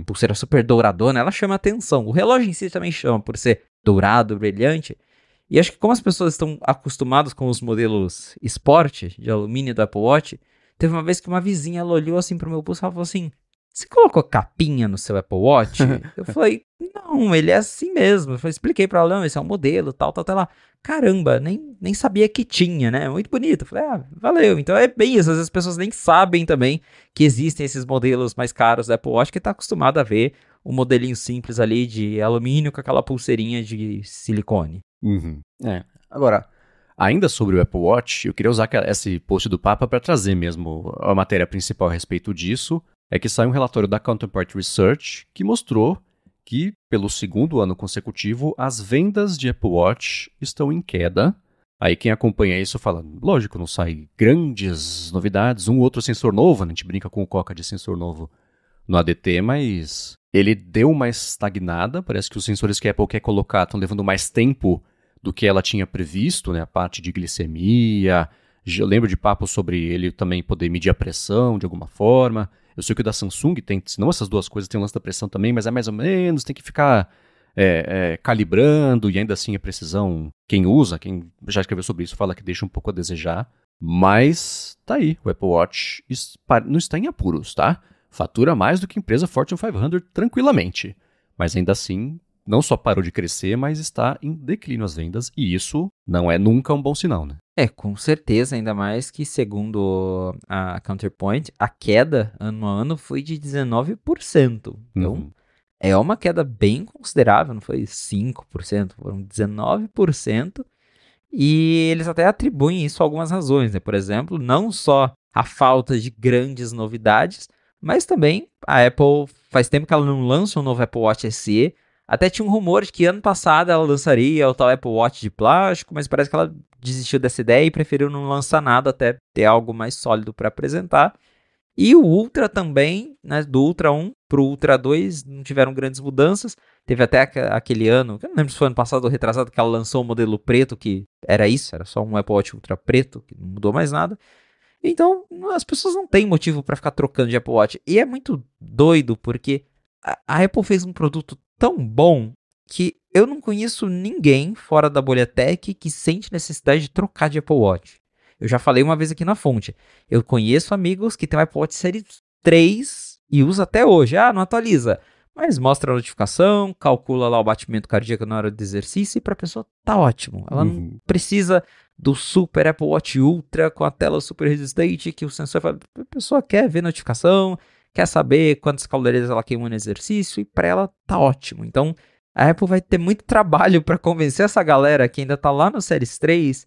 Pulseira super douradona, ela chama atenção. O relógio em si também chama, por ser dourado, brilhante. E acho que como as pessoas estão acostumadas com os modelos Sport de alumínio do Apple Watch, teve uma vez que uma vizinha, ela olhou assim pro meu pulso e falou assim, você colocou capinha no seu Apple Watch? Eu falei, não, ele é assim mesmo. Eu expliquei pra ela, não, esse é um modelo, tal. Ela, caramba, nem sabia que tinha, né? Muito bonito. Eu falei, valeu. Então é bem isso, às vezes as pessoas nem sabem também que existem esses modelos mais caros da Apple Watch, que tá acostumado a ver um modelinho simples ali de alumínio com aquela pulseirinha de silicone. Agora, ainda sobre o Apple Watch, eu queria usar esse post do Papa para trazer mesmo a matéria principal a respeito disso. É que saiu um relatório da Counterpart Research que mostrou que, pelo segundo ano consecutivo, as vendas de Apple Watch estão em queda. Aí quem acompanha isso fala, lógico, não sai grandes novidades, um outro sensor novo, né? A gente brinca com o Coca de sensor novo no ADT, mas ele deu uma estagnada, parece que os sensores que a Apple quer colocar estão levando mais tempo do que ela tinha previsto, né? A parte de glicemia, eu lembro de papo sobre ele também poder medir a pressão de alguma forma. Eu sei que o da Samsung tem, se não essas duas coisas, tem o lance da pressão também, mas é mais ou menos, tem que ficar calibrando, e ainda assim a precisão, quem usa, quem já escreveu sobre isso, fala que deixa um pouco a desejar, mas tá aí, o Apple Watch não está em apuros, tá? Fatura mais do que a empresa Fortune 500 tranquilamente, mas ainda assim não só parou de crescer, mas está em declínio as vendas, e isso não é nunca um bom sinal, né? Com certeza, ainda mais que segundo a Counterpoint, a queda ano a ano foi de 19%. Então, é uma queda bem considerável, não foi 5%, foram 19%. E eles até atribuem isso a algumas razões, né? Por exemplo, não só a falta de grandes novidades, mas também a Apple faz tempo que ela não lança um novo Apple Watch SE. Até tinha um rumor de que ano passado ela lançaria o tal Apple Watch de plástico, mas parece que ela desistiu dessa ideia e preferiu não lançar nada até ter algo mais sólido para apresentar. E o Ultra também, né, do Ultra 1 para o Ultra 2, não tiveram grandes mudanças. Teve até aquele ano, que eu não lembro se foi ano passado ou retrasado, que ela lançou o modelo preto, que era isso, era só um Apple Watch Ultra preto, que não mudou mais nada. Então, as pessoas não têm motivo para ficar trocando de Apple Watch. E é muito doido, porque a Apple fez um produto tão bom que eu não conheço ninguém fora da bolha tech que sente necessidade de trocar de Apple Watch. Eu já falei uma vez aqui na fonte. Eu conheço amigos que têm o Apple Watch Série 3 e usa até hoje. Ah, não atualiza. Mas mostra a notificação, calcula lá o batimento cardíaco na hora do exercício e para a pessoa tá ótimo. Ela não precisa do super Apple Watch Ultra com a tela super resistente que o sensor fala. A pessoa quer ver notificação, quer saber quantas calorias ela queimou no exercício e para ela tá ótimo. Então a Apple vai ter muito trabalho para convencer essa galera que ainda tá lá no Series 3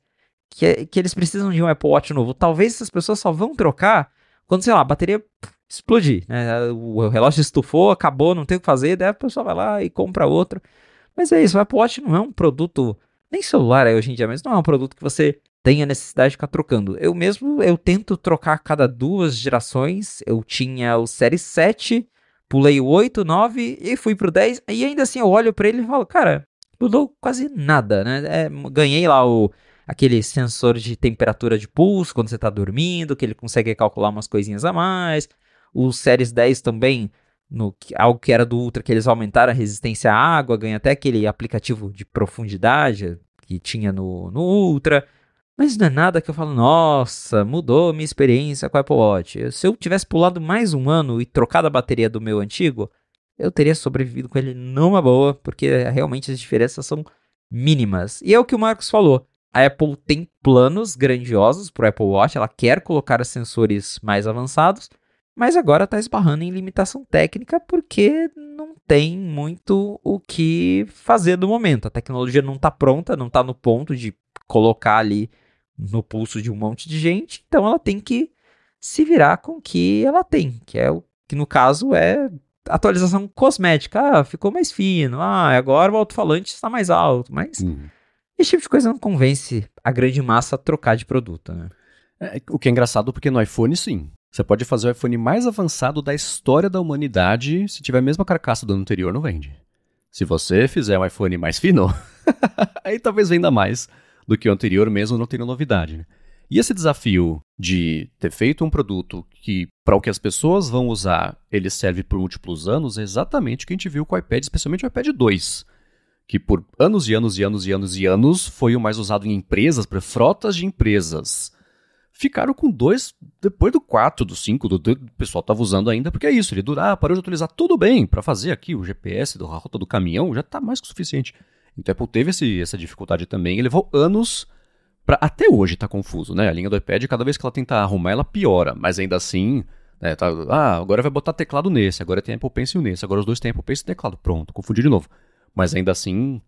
que eles precisam de um Apple Watch novo. Talvez essas pessoas só vão trocar quando, sei lá, a bateria explodir, né? O relógio estufou, acabou, não tem o que fazer, daí a pessoa vai lá e compra outro. Mas é isso, o Apple Watch não é um produto, nem celular é hoje em dia, mas não é um produto que você tenha necessidade de ficar trocando. Eu tento trocar a cada 2 gerações. Eu tinha o Series 7, pulei o 8, 9 e fui pro 10. E ainda assim eu olho pra ele e falo, cara, mudou quase nada, né? Ganhei lá aquele sensor de temperatura de pulso quando você está dormindo, que ele consegue calcular umas coisinhas a mais. O Series 10 também, algo que era do Ultra, que eles aumentaram a resistência à água, ganha até aquele aplicativo de profundidade que tinha no Ultra. Mas não é nada que eu falo, nossa, mudou minha experiência com o Apple Watch. Se eu tivesse pulado mais um ano e trocado a bateria do meu antigo, eu teria sobrevivido com ele numa boa, porque realmente as diferenças são mínimas. E é o que o Marcos falou. A Apple tem planos grandiosos para o Apple Watch, ela quer colocar sensores mais avançados, mas agora está esbarrando em limitação técnica porque não tem muito o que fazer no momento. A tecnologia não está pronta, não está no ponto de colocar ali no pulso de um monte de gente, então ela tem que se virar com o que ela tem, que é o que no caso é atualização cosmética. Ah, ficou mais fino, agora o alto-falante está mais alto, mas... Esse tipo de coisa não convence a grande massa a trocar de produto, né? O que é engraçado porque no iPhone, sim. Você pode fazer o iPhone mais avançado da história da humanidade, se tiver a mesma carcaça do ano anterior, não vende. Se você fizer um iPhone mais fino, aí talvez venda mais do que o anterior, mesmo não tendo novidade, né? E esse desafio de ter feito um produto que, para o que as pessoas vão usar, ele serve por múltiplos anos, é exatamente o que a gente viu com o iPad, especialmente o iPad 2. Que por anos e anos e anos e anos e anos foi o mais usado em empresas, para frotas de empresas. Ficaram com 2, depois do 4, do 5, o pessoal estava usando ainda, porque é isso, ele parou de utilizar tudo bem, para fazer aqui o GPS da rota do caminhão, já está mais que o suficiente. Então a Apple teve essa dificuldade também, e levou anos para até hoje tá confuso, né? A linha do iPad, cada vez que ela tenta arrumar, ela piora, mas ainda assim, né, agora vai botar teclado nesse, agora tem Apple Pencil nesse, agora os dois têm Apple Pencil e teclado, pronto, confundi de novo. Mas ainda assim,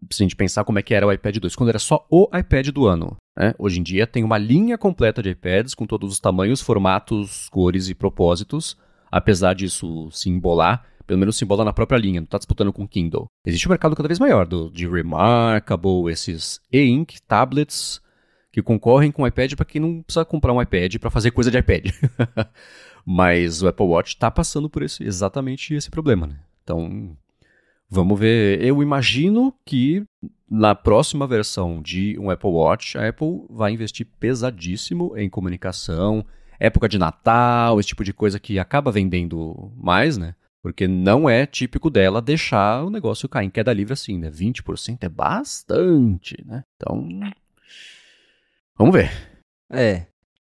se a gente pensar como é que era o iPad 2, quando era só o iPad do ano, né? Hoje em dia tem uma linha completa de iPads com todos os tamanhos, formatos, cores e propósitos, apesar disso se embolar, pelo menos se embola na própria linha, não está disputando com o Kindle. Existe um mercado cada vez maior de Remarkable, esses e-ink tablets que concorrem com o iPad para quem não precisa comprar um iPad para fazer coisa de iPad. Mas o Apple Watch está passando por exatamente esse problema, né? Então... vamos ver, eu imagino que na próxima versão de um Apple Watch, a Apple vai investir pesadíssimo em comunicação, época de Natal, esse tipo de coisa que acaba vendendo mais, né? Porque não é típico dela deixar o negócio cair em queda livre assim, né? 20% é bastante, né? Então, vamos ver.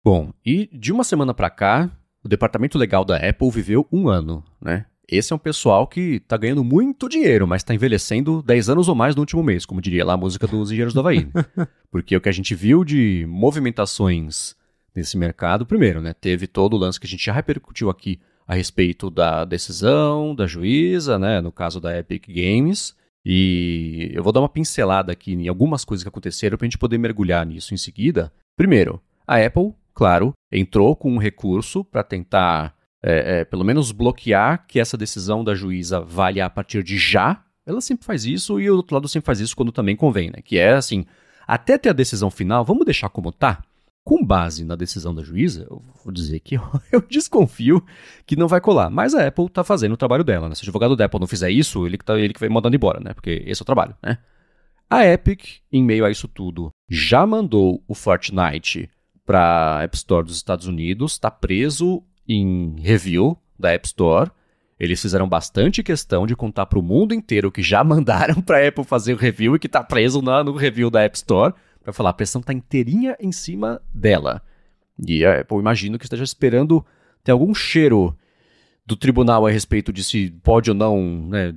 Bom, e de uma semana pra cá, o departamento legal da Apple viveu um ano, né? esse é um pessoal que tá ganhando muito dinheiro, mas tá envelhecendo 10 anos ou mais no último mês, como diria lá a música dos Engenheiros do Havaí. Porque o que a gente viu de movimentações nesse mercado, primeiro, né, teve todo o lance que a gente já repercutiu aqui a respeito da decisão da juíza, né, no caso da Epic Games, e eu vou dar uma pincelada aqui em algumas coisas que aconteceram pra gente poder mergulhar nisso em seguida. Primeiro, a Apple, claro, entrou com um recurso para tentar, pelo menos bloquear que essa decisão da juíza valha a partir de já. Ela sempre faz isso e o outro lado sempre faz isso quando também convém, né? Que é assim, até ter a decisão final, vamos deixar como tá? Com base na decisão da juíza, eu vou dizer que eu desconfio que não vai colar. Mas a Apple tá fazendo o trabalho dela, né? Se o advogado da Apple não fizer isso, ele que vai mandando embora, né? Porque esse é o trabalho, né? A Epic, em meio a isso tudo, já mandou o Fortnite para a App Store dos Estados Unidos, está preso em review da App Store. Eles fizeram bastante questão de contar para o mundo inteiro que já mandaram para a Apple fazer o review e que está preso no review da App Store, para falar, a pressão está inteirinha em cima dela. E a Apple, imagino que esteja esperando ter algum cheiro do tribunal a respeito de se pode ou não, né?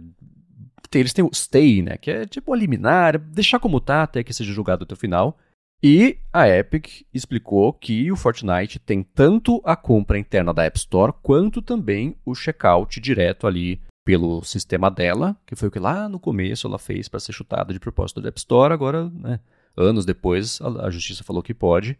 Eles têm o stay, né? Que é tipo liminar, deixar como tá até que seja julgado até o final. E a Epic explicou que o Fortnite tem tanto a compra interna da App Store, quanto também o checkout direto ali pelo sistema dela, que foi o que lá no começo ela fez para ser chutada de propósito da App Store. Agora, né, anos depois, a justiça falou que pode.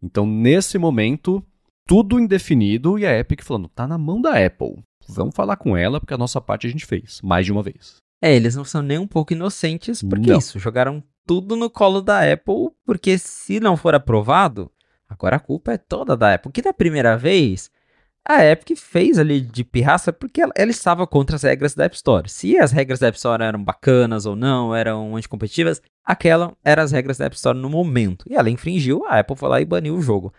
Então, nesse momento, tudo indefinido e a Epic falando, tá na mão da Apple. Vamos falar com ela, porque a nossa parte a gente fez, mais de uma vez. Eles não são nem um pouco inocentes, porque Não. isso, jogaram tudo no colo da Apple, porque se não for aprovado, agora a culpa é toda da Apple. Que da primeira vez, a Epic fez ali de pirraça, porque ela estava contra as regras da App Store. Se as regras da App Store eram bacanas ou não, eram anticompetitivas, aquela eram as regras da App Store no momento. E ela infringiu, a Apple foi lá e baniu o jogo.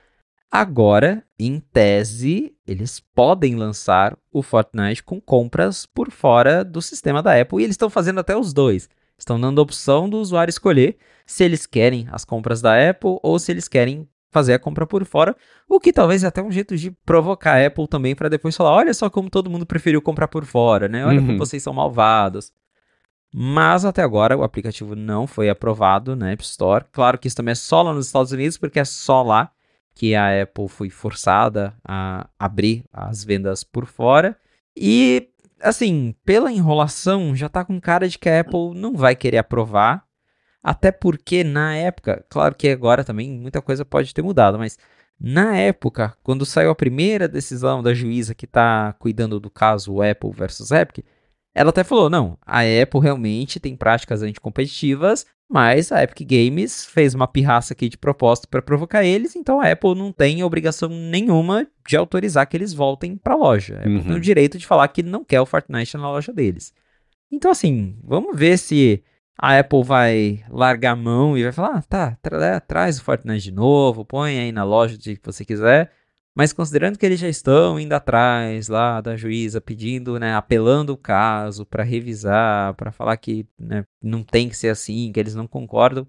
Agora, em tese, eles podem lançar o Fortnite com compras por fora do sistema da Apple. E eles estão fazendo até os dois. Estão dando a opção do usuário escolher se eles querem as compras da Apple ou se eles querem fazer a compra por fora. O que talvez é até um jeito de provocar a Apple também para depois falar, olha só como todo mundo preferiu comprar por fora, né? Olha como vocês são malvados. Mas até agora o aplicativo não foi aprovado na App Store. Claro que isso também é só lá nos Estados Unidos, porque é só lá que a Apple foi forçada a abrir as vendas por fora. E, assim, pela enrolação, já tá com cara de que a Apple não vai querer aprovar. Até porque, na época, claro que agora também muita coisa pode ter mudado, mas na época, quando saiu a primeira decisão da juíza que tá cuidando do caso Apple versus Epic, ela até falou, não, a Apple realmente tem práticas anticompetitivas, mas a Epic Games fez uma pirraça aqui de propósito para provocar eles, então a Apple não tem obrigação nenhuma de autorizar que eles voltem para a loja. A Apple tem o direito de falar que não quer o Fortnite na loja deles. Então, assim, vamos ver se a Apple vai largar a mão e vai falar, traz o Fortnite de novo, põe aí na loja de que você quiser. Mas considerando que eles já estão indo atrás lá da juíza, pedindo, né, apelando o caso para revisar, para falar que, né, não tem que ser assim, que eles não concordam,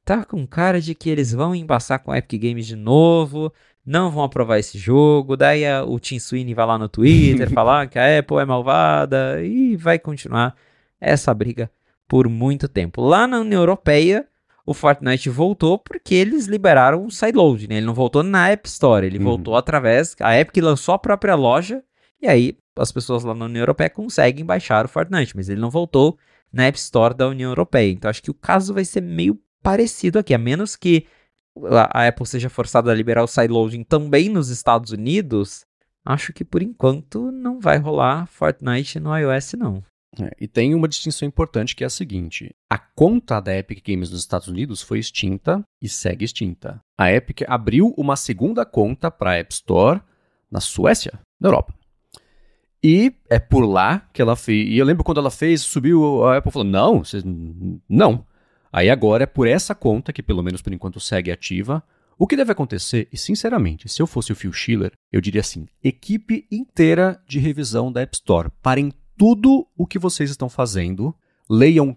tá com cara de que eles vão embaçar com a Epic Games de novo, não vão aprovar esse jogo, daí o Tim Sweeney vai lá no Twitter falar que a Apple é malvada e vai continuar essa briga por muito tempo. Lá na União Europeia, o Fortnite voltou porque eles liberaram o sideload, né? Ele não voltou na App Store, ele voltou através... A Epic lançou a própria loja e aí as pessoas lá na União Europeia conseguem baixar o Fortnite, mas ele não voltou na App Store da União Europeia. Então acho que o caso vai ser meio parecido aqui, a menos que a Apple seja forçada a liberar o sideloading também nos Estados Unidos, acho que por enquanto não vai rolar Fortnite no iOS não. E tem uma distinção importante que é a seguinte: a conta da Epic Games nos Estados Unidos foi extinta e segue extinta. A Epic abriu uma segunda conta para a App Store na Suécia, na Europa. E é por lá que ela fez. E eu lembro quando ela fez, subiu, a Apple falou, não. Aí agora é por essa conta, que pelo menos por enquanto segue ativa. O que deve acontecer, e sinceramente, se eu fosse o Phil Schiller, eu diria assim, equipe inteira de revisão da App Store, parem tudo o que vocês estão fazendo, leiam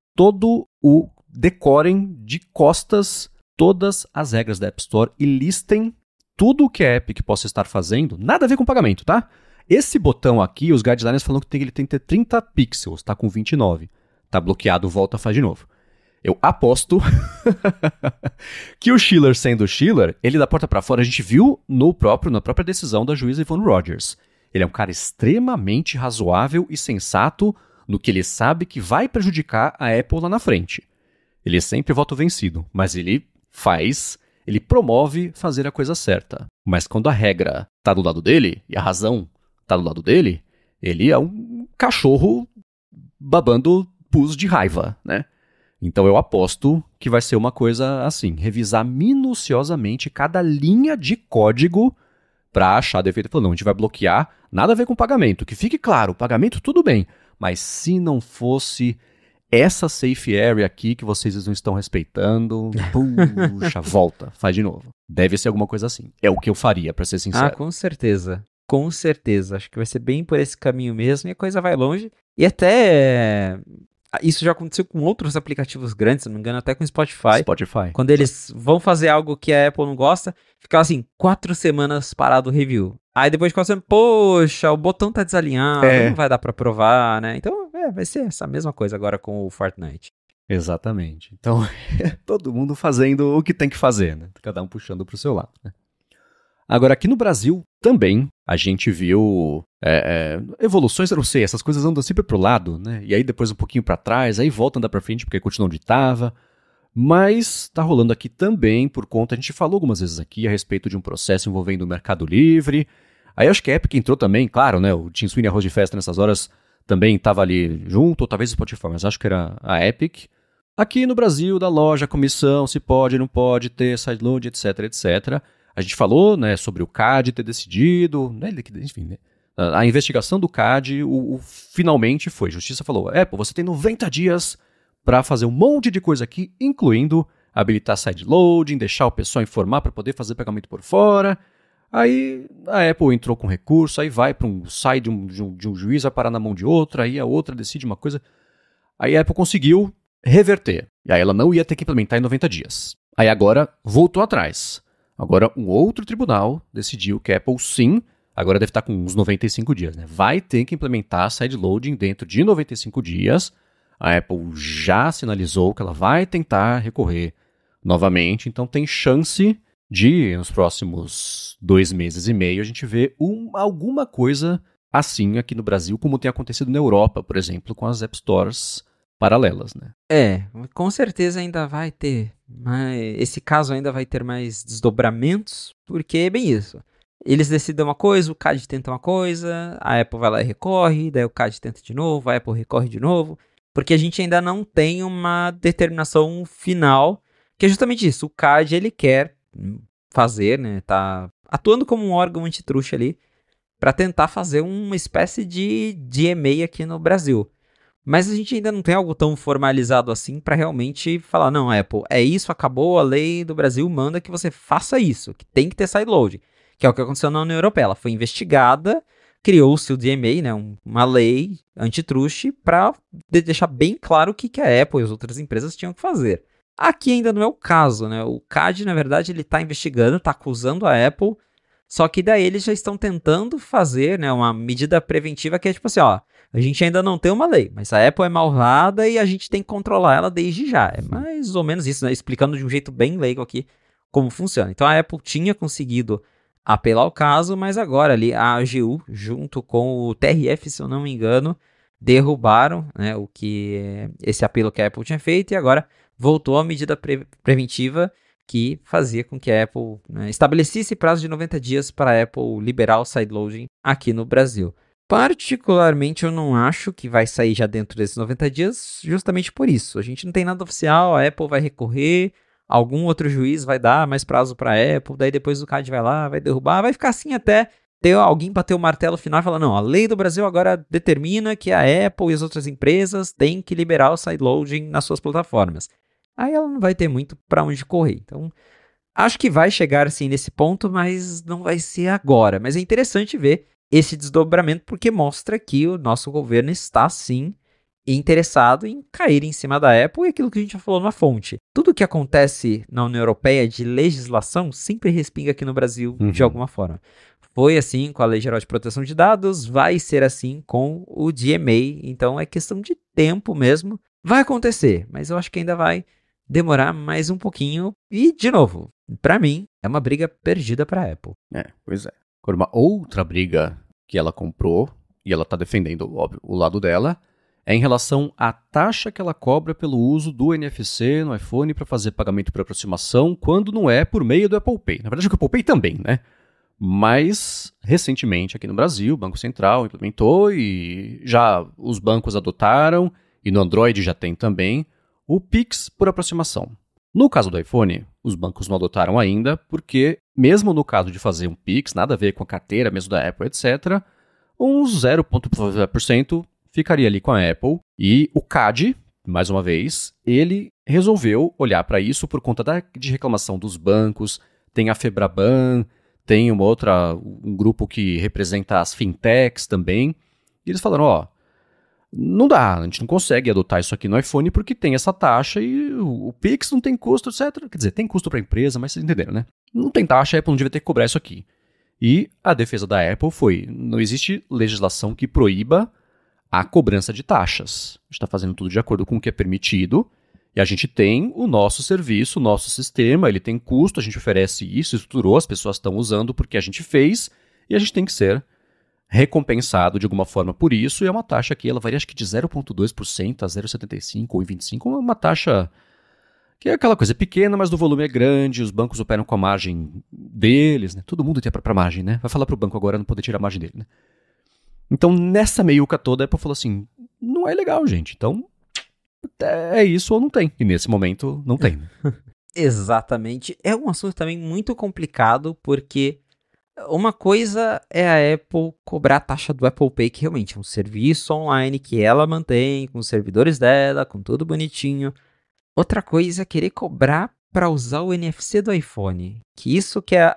decorem de costas todas as regras da App Store e listem tudo o que a Epic possa estar fazendo, nada a ver com pagamento, tá? Esse botão aqui, os guidelines falam que ele tem que ter 30 pixels, tá com 29. Tá bloqueado, volta, faz de novo. Eu aposto que o Schiller, sendo o Schiller, ele da porta pra fora, a gente viu na própria decisão da juíza Yvonne Rogers. Ele é um cara extremamente razoável e sensato no que ele sabe que vai prejudicar a Apple lá na frente. Ele é sempre voto vencido, mas ele promove fazer a coisa certa. Mas quando a regra tá do lado dele, e a razão tá do lado dele, ele é um cachorro babando pus de raiva, né? Então eu aposto que vai ser uma coisa assim, revisar minuciosamente cada linha de código para achar defeito. Ele falou, não, a gente vai bloquear, nada a ver com pagamento. Que fique claro, pagamento tudo bem, mas se não fosse essa safe area aqui que vocês não estão respeitando, puxa, volta, faz de novo. Deve ser alguma coisa assim. É o que eu faria, para ser sincero. Ah, com certeza. Com certeza. Acho que vai ser bem por esse caminho mesmo e a coisa vai longe. E até... Isso já aconteceu com outros aplicativos grandes, se não me engano, até com o Spotify. Quando eles vão fazer algo que a Apple não gosta, fica assim, 4 semanas parado o review. Aí depois de 4 semanas, poxa, o botão tá desalinhado, não vai dar pra provar, né? Então, vai ser essa mesma coisa agora com o Fortnite. Exatamente. Então, todo mundo fazendo o que tem que fazer, né? Cada um puxando pro seu lado, né? Agora, aqui no Brasil, também, a gente viu evoluções, eu não sei, essas coisas andam sempre pro lado, né? E aí depois um pouquinho pra trás, aí volta a andar pra frente porque continua onde tava. Mas tá rolando aqui também por conta, a gente falou algumas vezes aqui a respeito de um processo envolvendo o Mercado Livre. Aí acho que a Epic entrou também, claro, né? O Tim Sweeney Arroz de Festa nessas horas também tava ali junto, ou talvez o Spotify, mas acho que era a Epic. Aqui no Brasil, da loja, comissão, se pode, não pode ter sideload, etc, etc. A gente falou, né, sobre o CAD ter decidido, né, enfim, né, a investigação do CAD finalmente foi. A justiça falou, Apple, você tem 90 dias para fazer um monte de coisa aqui, incluindo habilitar sideloading, deixar o pessoal informar para poder fazer pagamento por fora. Aí a Apple entrou com recurso, aí vai para sai de um juiz, vai parar na mão de outro, aí a outra decide uma coisa. Aí a Apple conseguiu reverter. E aí ela não ia ter que implementar em 90 dias. Aí agora voltou atrás. Agora, um outro tribunal decidiu que a Apple, sim, agora deve estar com uns 95 dias, né? Vai ter que implementar sideloading dentro de 95 dias. A Apple já sinalizou que ela vai tentar recorrer novamente, então tem chance de, nos próximos 2 meses e meio, a gente ver alguma coisa assim aqui no Brasil, como tem acontecido na Europa, por exemplo, com as App Stores paralelas, né? Com certeza ainda vai ter, mas esse caso ainda vai ter mais desdobramentos, porque é bem isso. Eles decidem uma coisa, o CAD tenta uma coisa, a Apple vai lá e recorre, daí o CAD tenta de novo, a Apple recorre de novo, porque a gente ainda não tem uma determinação final, que é justamente isso, o CAD ele quer fazer, né, tá atuando como um órgão antitruste ali, para tentar fazer uma espécie de DMA aqui no Brasil. Mas a gente ainda não tem algo tão formalizado assim para realmente falar, não, Apple, é isso, acabou, a lei do Brasil manda que você faça isso, que tem que ter sideload, que é o que aconteceu na União Europeia. Ela foi investigada, criou-se o DMA, né, uma lei antitruste para deixar bem claro o que a Apple e as outras empresas tinham que fazer. Aqui ainda não é o caso, né, o CAD, na verdade, ele está investigando, está acusando a Apple, só que daí eles já estão tentando fazer, né, uma medida preventiva que é tipo assim, ó, a gente ainda não tem uma lei, mas a Apple é malvada e a gente tem que controlar ela desde já. É mais ou menos isso, né? Explicando de um jeito bem leigo aqui como funciona. Então a Apple tinha conseguido apelar o caso, mas agora ali a AGU, junto com o TRF, se eu não me engano, derrubaram, né, esse apelo que a Apple tinha feito e agora voltou a medida preventiva que fazia com que a Apple, né, estabelecesse prazo de 90 dias para a Apple liberar o sideloading aqui no Brasil. Particularmente, eu não acho que vai sair já dentro desses 90 dias, justamente por isso. A gente não tem nada oficial, a Apple vai recorrer, algum outro juiz vai dar mais prazo para a Apple, daí depois o CAD vai lá, vai derrubar, vai ficar assim até ter alguém bater o martelo final e falar, não, a lei do Brasil agora determina que a Apple e as outras empresas têm que liberar o sideloading nas suas plataformas. Aí ela não vai ter muito para onde correr. Então, acho que vai chegar assim nesse ponto, mas não vai ser agora. Mas é interessante ver esse desdobramento, porque mostra que o nosso governo está, sim, interessado em cair em cima da Apple e aquilo que a gente já falou na fonte. Tudo que acontece na União Europeia de legislação sempre respinga aqui no Brasil de alguma forma. Foi assim com a Lei Geral de Proteção de Dados, vai ser assim com o DMA, então é questão de tempo mesmo. Vai acontecer, mas eu acho que ainda vai demorar mais um pouquinho. E, de novo, pra mim, é uma briga perdida pra Apple. Pois é. Agora, uma outra briga que ela comprou, e ela tá defendendo, óbvio, o lado dela, é em relação à taxa que ela cobra pelo uso do NFC no iPhone para fazer pagamento por aproximação, quando não é por meio do Apple Pay. Na verdade, o Apple Pay também, né? Mas, recentemente, aqui no Brasil, o Banco Central implementou e já os bancos adotaram, e no Android já tem também, o Pix por aproximação. No caso do iPhone, os bancos não adotaram ainda, porque mesmo no caso de fazer um Pix, nada a ver com a carteira mesmo da Apple, etc., uns 0,% ficaria ali com a Apple. E o CAD, mais uma vez, ele resolveu olhar para isso por conta de reclamação dos bancos, tem a Febraban, tem um grupo que representa as fintechs também, e eles falaram, não dá, a gente não consegue adotar isso aqui no iPhone porque tem essa taxa e o Pix não tem custo, etc. Quer dizer, tem custo para a empresa, mas vocês entenderam, né? Não tem taxa, a Apple não devia ter que cobrar isso aqui. E a defesa da Apple foi, não existe legislação que proíba a cobrança de taxas. A gente está fazendo tudo de acordo com o que é permitido, e a gente tem o nosso serviço, o nosso sistema, ele tem custo, a gente oferece isso, estruturou, as pessoas estão usando porque a gente fez, e a gente tem que ser recompensado de alguma forma por isso, e é uma taxa que ela varia acho que de 0,2% a 0,75% ou 25%, uma taxa que é aquela coisa pequena, mas o volume é grande, os bancos operam com a margem deles, né? Todo mundo tem a própria margem, né? Vai falar para o banco agora não poder tirar a margem dele, né? Então, nessa meiuca toda, a Apple falou assim, não é legal, gente, então é isso ou não tem. E nesse momento, não tem. Exatamente. É um assunto também muito complicado, porque uma coisa é a Apple cobrar a taxa do Apple Pay, que realmente é um serviço online que ela mantém, com os servidores dela, com tudo bonitinho. Outra coisa é querer cobrar para usar o NFC do iPhone, que isso que é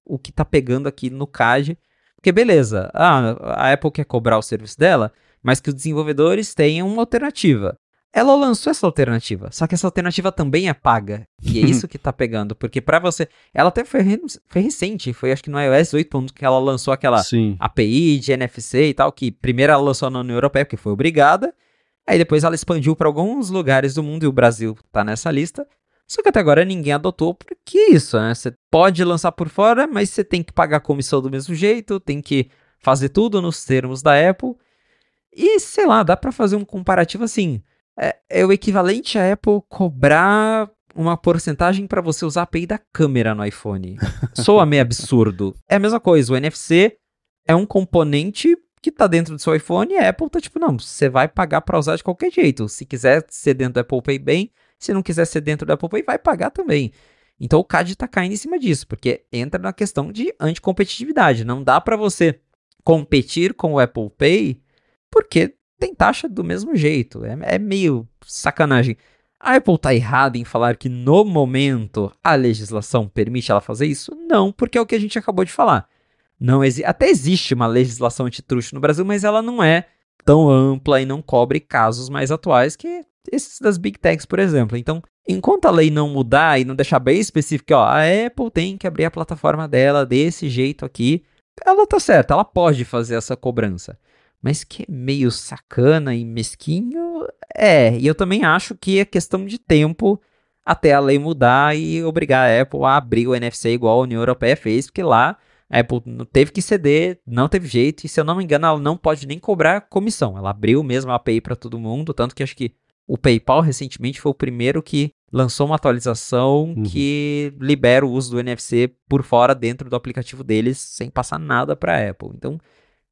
o que tá pegando aqui no CAD. Porque beleza, a Apple quer cobrar o serviço dela, mas que os desenvolvedores tenham uma alternativa. Ela lançou essa alternativa, só que essa alternativa também é paga. E é isso que tá pegando, porque pra você... Ela até foi recente, foi acho que no iOS 8 que ela lançou aquela API de NFC e tal, que primeiro ela lançou na União Europeia, porque foi obrigada, aí depois ela expandiu para alguns lugares do mundo, e o Brasil tá nessa lista. Só que até agora ninguém adotou, porque é isso, né? Você pode lançar por fora, mas você tem que pagar a comissão do mesmo jeito, tem que fazer tudo nos termos da Apple. E, sei lá, dá pra fazer um comparativo assim. É o equivalente a Apple cobrar uma porcentagem para você usar a API da câmera no iPhone. Soa meio absurdo. É a mesma coisa, o NFC é um componente que tá dentro do seu iPhone e a Apple tá tipo, não, você vai pagar pra usar de qualquer jeito. Se quiser ser dentro do Apple Pay, bem. Se não quiser ser dentro do Apple Pay, vai pagar também. Então o CAD tá caindo em cima disso, porque entra na questão de anticompetitividade. Não dá pra você competir com o Apple Pay, porque tem taxa do mesmo jeito. É meio sacanagem. A Apple tá errada em falar que no momento a legislação permite ela fazer isso? Não, porque é o que a gente acabou de falar. Até existe uma legislação antitruste no Brasil, mas ela não é tão ampla e não cobre casos mais atuais que esses das Big Techs, por exemplo. Então, enquanto a lei não mudar e não deixar bem específico, a Apple tem que abrir a plataforma dela desse jeito aqui, ela tá certa, ela pode fazer essa cobrança. Mas que é meio sacana e mesquinho, e eu também acho que é questão de tempo até a lei mudar e obrigar a Apple a abrir o NFC igual a União Europeia fez, porque lá a Apple teve que ceder, não teve jeito, e se eu não me engano, ela não pode nem cobrar comissão. Ela abriu mesmo a API para todo mundo, tanto que acho que o PayPal recentemente foi o primeiro que lançou uma atualização que libera o uso do NFC por fora dentro do aplicativo deles, sem passar nada para a Apple. Então,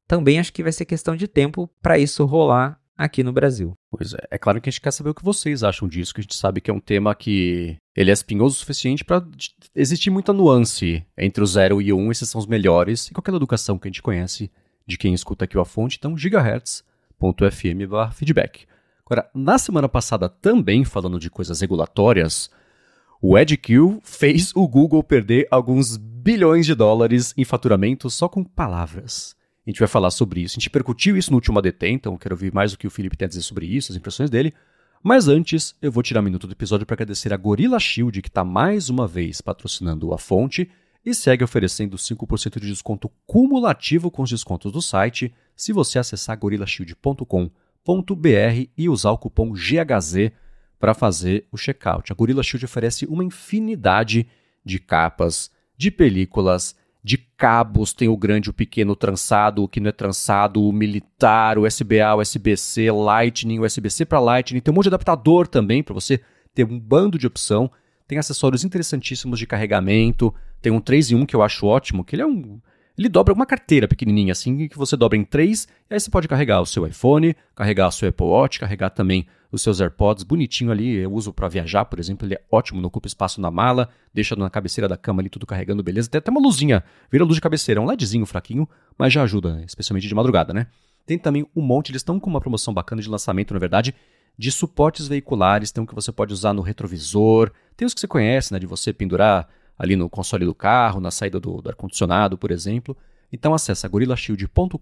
também acho que vai ser questão de tempo para isso rolar aqui no Brasil. Pois é. É claro que a gente quer saber o que vocês acham disso, que a gente sabe que é um tema que ele é espinhoso o suficiente para existir muita nuance entre o 0 e o 1, esses são os melhores, e qualquer educação que a gente conhece de quem escuta aqui a fonte, então gigahertz.fm/feedback. Agora, na semana passada também, falando de coisas regulatórias, o EdQ fez o Google perder alguns bilhões de dólares em faturamento só com palavras. A gente vai falar sobre isso. A gente percutiu isso no último ADT, então quero ouvir mais o que o Felipe tem a dizer sobre isso, as impressões dele. Mas antes, eu vou tirar um minuto do episódio para agradecer a Gorilla Shield, que está mais uma vez patrocinando a fonte, e segue oferecendo 5% de desconto cumulativo com os descontos do site se você acessar gorillashield.com.br e usar o cupom GHZ para fazer o checkout. A Gorilla Shield oferece uma infinidade de capas, de películas, de cabos, tem o grande, o pequeno, o trançado, o que não é trançado, o militar, o USB-A, USB-C, Lightning, USB-C para Lightning, tem um monte de adaptador também para você ter um bando de opção, tem acessórios interessantíssimos de carregamento, tem um 3 em 1 que eu acho ótimo, que ele dobra uma carteira pequenininha assim, que você dobra em 3, e aí você pode carregar o seu iPhone, carregar o seu Apple Watch, carregar também os seus AirPods, bonitinho ali, eu uso para viajar, por exemplo, ele é ótimo, não ocupa espaço na mala, deixa na cabeceira da cama ali tudo carregando, beleza, tem até uma luzinha, vira luz de cabeceira, é um LEDzinho fraquinho, mas já ajuda, especialmente de madrugada, né? Tem também um monte, eles estão com uma promoção bacana de lançamento, na verdade, de suportes veiculares, tem um que você pode usar no retrovisor, tem os que você conhece, né, de você pendurar ali no console do carro, na saída do ar-condicionado, por exemplo. Então acessa gorillashield.com.br,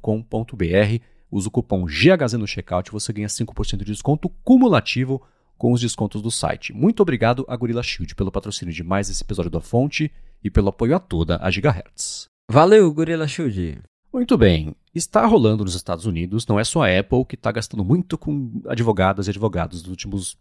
usa o cupom GHZ no checkout e você ganha 5% de desconto cumulativo com os descontos do site. Muito obrigado a Gorilla Shield pelo patrocínio de mais esse episódio da Fonte e pelo apoio a toda a Gigahertz. Valeu, Gorilla Shield! Muito bem, está rolando nos Estados Unidos, não é só a Apple que está gastando muito com advogadas e advogados dos últimos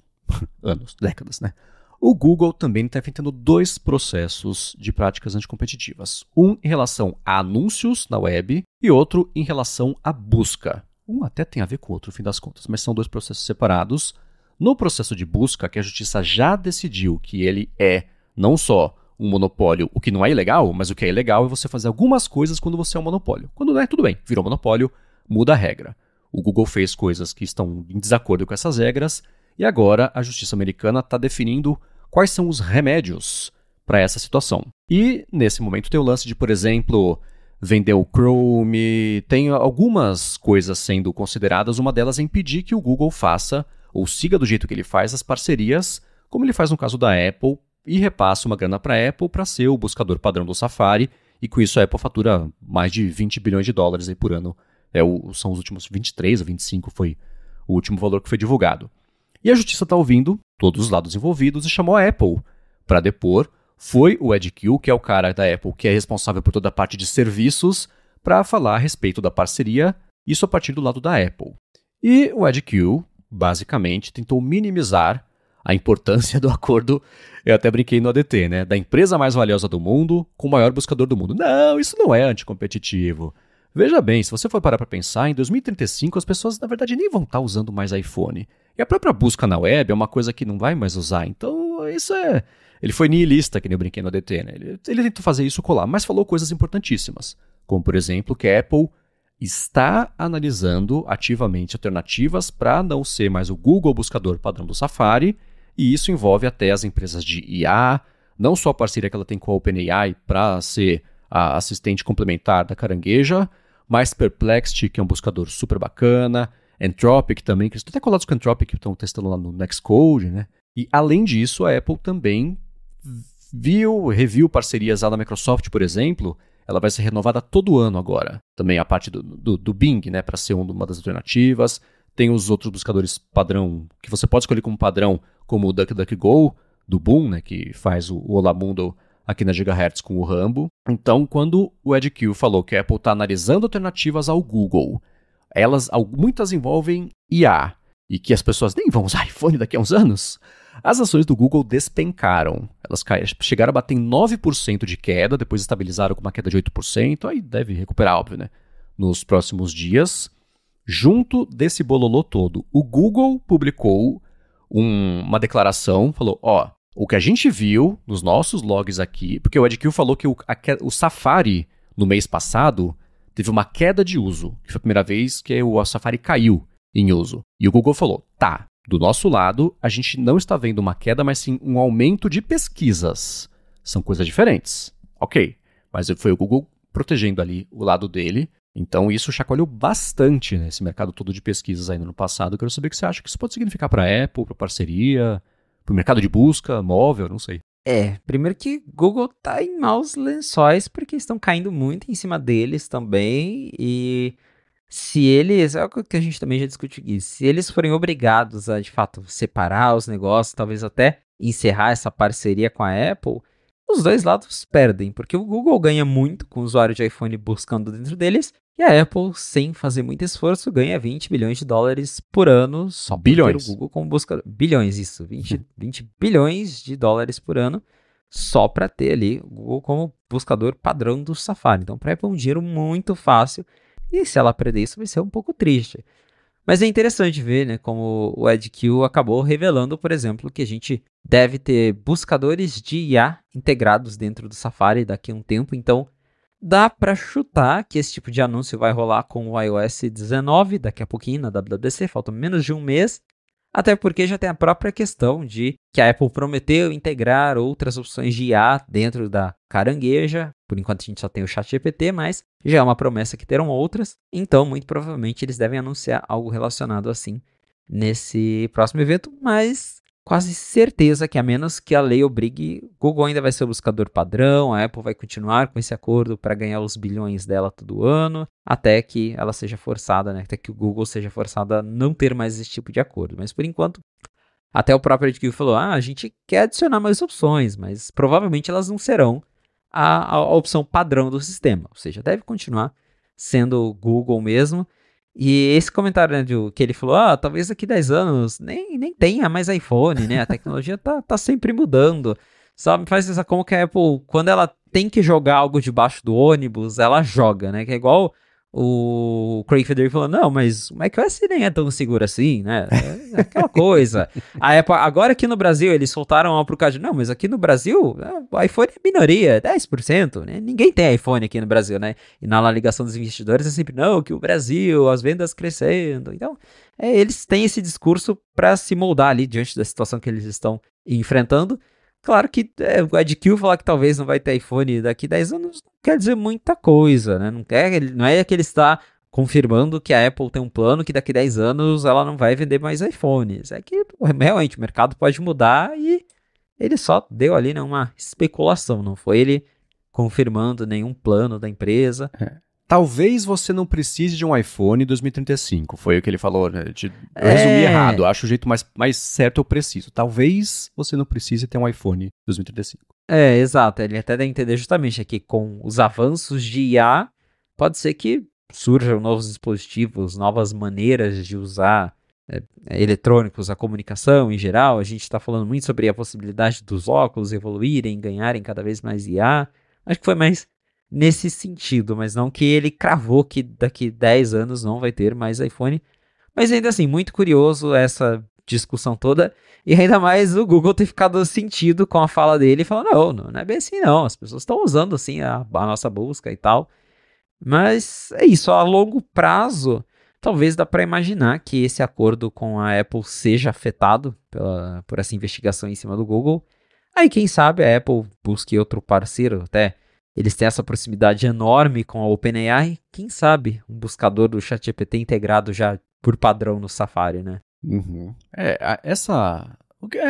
anos, décadas, né? O Google também está enfrentando 2 processos de práticas anticompetitivas. Um em relação a anúncios na web e outro em relação à busca. Um até tem a ver com o outro, no fim das contas, mas são 2 processos separados. No processo de busca, que a justiça já decidiu que ele é não só um monopólio, o que não é ilegal, mas o que é ilegal é você fazer algumas coisas quando você é um monopólio. Quando não é, tudo bem, virou monopólio, muda a regra. O Google fez coisas que estão em desacordo com essas regras, e agora a justiça americana está definindo quais são os remédios para essa situação. E nesse momento tem o lance de, por exemplo, vender o Chrome, tem algumas coisas sendo consideradas, uma delas é impedir que o Google faça, ou siga do jeito que ele faz, as parcerias, como ele faz no caso da Apple, e repassa uma grana para a Apple para ser o buscador padrão do Safari, e com isso a Apple fatura mais de 20 bilhões de dólares aí por ano. São os últimos 23 ou 25 foi o último valor que foi divulgado. E a justiça está ouvindo todos os lados envolvidos e chamou a Apple para depor. Foi o Ed Kuo, que é o cara da Apple que é responsável por toda a parte de serviços, para falar a respeito da parceria, isso a partir do lado da Apple. E o Ed Kuo, basicamente, tentou minimizar a importância do acordo, eu até brinquei no ADT, né? Da empresa mais valiosa do mundo com o maior buscador do mundo. Não, isso não é anticompetitivo. Veja bem, se você for parar para pensar, em 2035 as pessoas, na verdade, nem vão estar usando mais iPhone. E a própria busca na web é uma coisa que não vai mais usar. Então, isso é... Ele foi nihilista, que nem eu brinquei no ADT, né? Ele tentou fazer isso colar, mas falou coisas importantíssimas. Como, por exemplo, que a Apple está analisando ativamente alternativas para não ser mais o Google buscador padrão do Safari, e isso envolve até as empresas de IA, não só a parceria que ela tem com a OpenAI para ser a assistente complementar da Carangueja, mas Perplexity, que é um buscador super bacana, Anthropic também, que estão até colados com Anthropic, que estão testando lá no Nextcode, né? E além disso, a Apple também reviu parcerias lá da Microsoft, por exemplo, ela vai ser renovada todo ano agora. Também a parte do Bing, né, para ser uma das alternativas. Tem os outros buscadores padrão, que você pode escolher como padrão, como o DuckDuckGo, do Boom, né, que faz o Olá Mundo aqui na Gigahertz com o Rambo. Então, quando o Ed Kuo falou que a Apple está analisando alternativas ao Google, muitas envolvem IA, e que as pessoas nem vão usar iPhone daqui a uns anos, as ações do Google despencaram. Elas chegaram a bater em 9% de queda, depois estabilizaram com uma queda de 8%, aí deve recuperar, óbvio, né? Nos próximos dias. Junto desse bololô todo, o Google publicou uma declaração, falou, o que a gente viu nos nossos logs aqui, porque o Ed Kuo falou que o Safari, no mês passado, teve uma queda de uso, que foi a primeira vez que o Safari caiu em uso. E o Google falou, do nosso lado, a gente não está vendo uma queda, mas sim um aumento de pesquisas. São coisas diferentes. Ok, mas foi o Google protegendo ali o lado dele. Então isso chacoalhou bastante, né, esse mercado todo de pesquisas ainda no passado. Eu quero saber o que você acha que isso pode significar para a Apple, para parceria, para o mercado de busca, móvel, não sei. Primeiro que Google tá em maus lençóis, porque estão caindo muito em cima deles também, e se eles, é o que a gente também já discutiu aqui, se eles forem obrigados a, de fato, separar os negócios, talvez até encerrar essa parceria com a Apple, os dois lados perdem, porque o Google ganha muito com o usuário de iPhone buscando dentro deles, e a Apple, sem fazer muito esforço, ganha 20 bilhões de dólares por ano só por ter o Google como buscador. Bilhões, isso. 20 bilhões de dólares por ano só para ter ali o Google como buscador padrão do Safari. Então, para a Apple é um dinheiro muito fácil, e se ela perder isso, vai ser um pouco triste. Mas é interessante ver, né, como o EdQ acabou revelando, por exemplo, que a gente deve ter buscadores de IA integrados dentro do Safari daqui a um tempo. Então, dá para chutar que esse tipo de anúncio vai rolar com o iOS 19 daqui a pouquinho na WWDC, falta menos de um mês. Até porque já tem a própria questão de que a Apple prometeu integrar outras opções de IA dentro da carangueja. Por enquanto a gente só tem o ChatGPT, mas já é uma promessa que terão outras. Então, muito provavelmente, eles devem anunciar algo relacionado assim nesse próximo evento. Mas quase certeza que, a menos que a lei obrigue, o Google ainda vai ser o buscador padrão. A Apple vai continuar com esse acordo para ganhar os bilhões dela todo ano, até que ela seja forçada, né? Até que o Google seja forçado a não ter mais esse tipo de acordo. Mas por enquanto, até o próprio EdQ falou, a gente quer adicionar mais opções, mas provavelmente elas não serão a opção padrão do sistema. Ou seja, deve continuar sendo o Google mesmo. E esse comentário, né, que ele falou, talvez daqui 10 anos nem tenha mais iPhone, né? A tecnologia tá sempre mudando. Só me faz pensar como que a Apple, quando ela tem que jogar algo debaixo do ônibus, ela joga, né? Que é igual o Craig Federighi falou, não, mas o macOS nem é tão seguro assim, né? É aquela coisa. A Apple, agora aqui no Brasil, eles soltaram algo pro caso, não, mas aqui no Brasil, o iPhone é minoria, 10%, né? Ninguém tem iPhone aqui no Brasil, né? E na ligação dos investidores é sempre, não, que o Brasil, as vendas crescendo. Então, eles têm esse discurso para se moldar ali diante da situação que eles estão enfrentando. Claro que o EdQ falar que talvez não vai ter iPhone daqui 10 anos não quer dizer muita coisa, né? Não é que ele está confirmando que a Apple tem um plano que daqui 10 anos ela não vai vender mais iPhones. É que realmente o mercado pode mudar e ele só deu ali, né, uma especulação, não foi ele confirmando nenhum plano da empresa. Talvez você não precise de um iPhone 2035, foi o que ele falou, né? Eu resumi errado, acho o jeito mais certo ou preciso. Talvez você não precise ter um iPhone 2035. Exato, ele até dá a entender justamente aqui com os avanços de IA, pode ser que surjam novos dispositivos, novas maneiras de usar eletrônicos, a comunicação em geral. A gente está falando muito sobre a possibilidade dos óculos evoluírem, ganharem cada vez mais IA. Acho que foi mais nesse sentido, mas não que ele cravou que daqui 10 anos não vai ter mais iPhone. Mas ainda assim, muito curioso essa discussão toda, e ainda mais o Google ter ficado sentido com a fala dele e falando, não é bem assim não, as pessoas estão usando assim a nossa busca e tal. Mas é isso, a longo prazo, talvez dá para imaginar que esse acordo com a Apple seja afetado por essa investigação em cima do Google. Aí quem sabe a Apple busque outro parceiro, até eles têm essa proximidade enorme com a OpenAI, quem sabe um buscador do ChatGPT integrado já por padrão no Safari, né? Uhum. É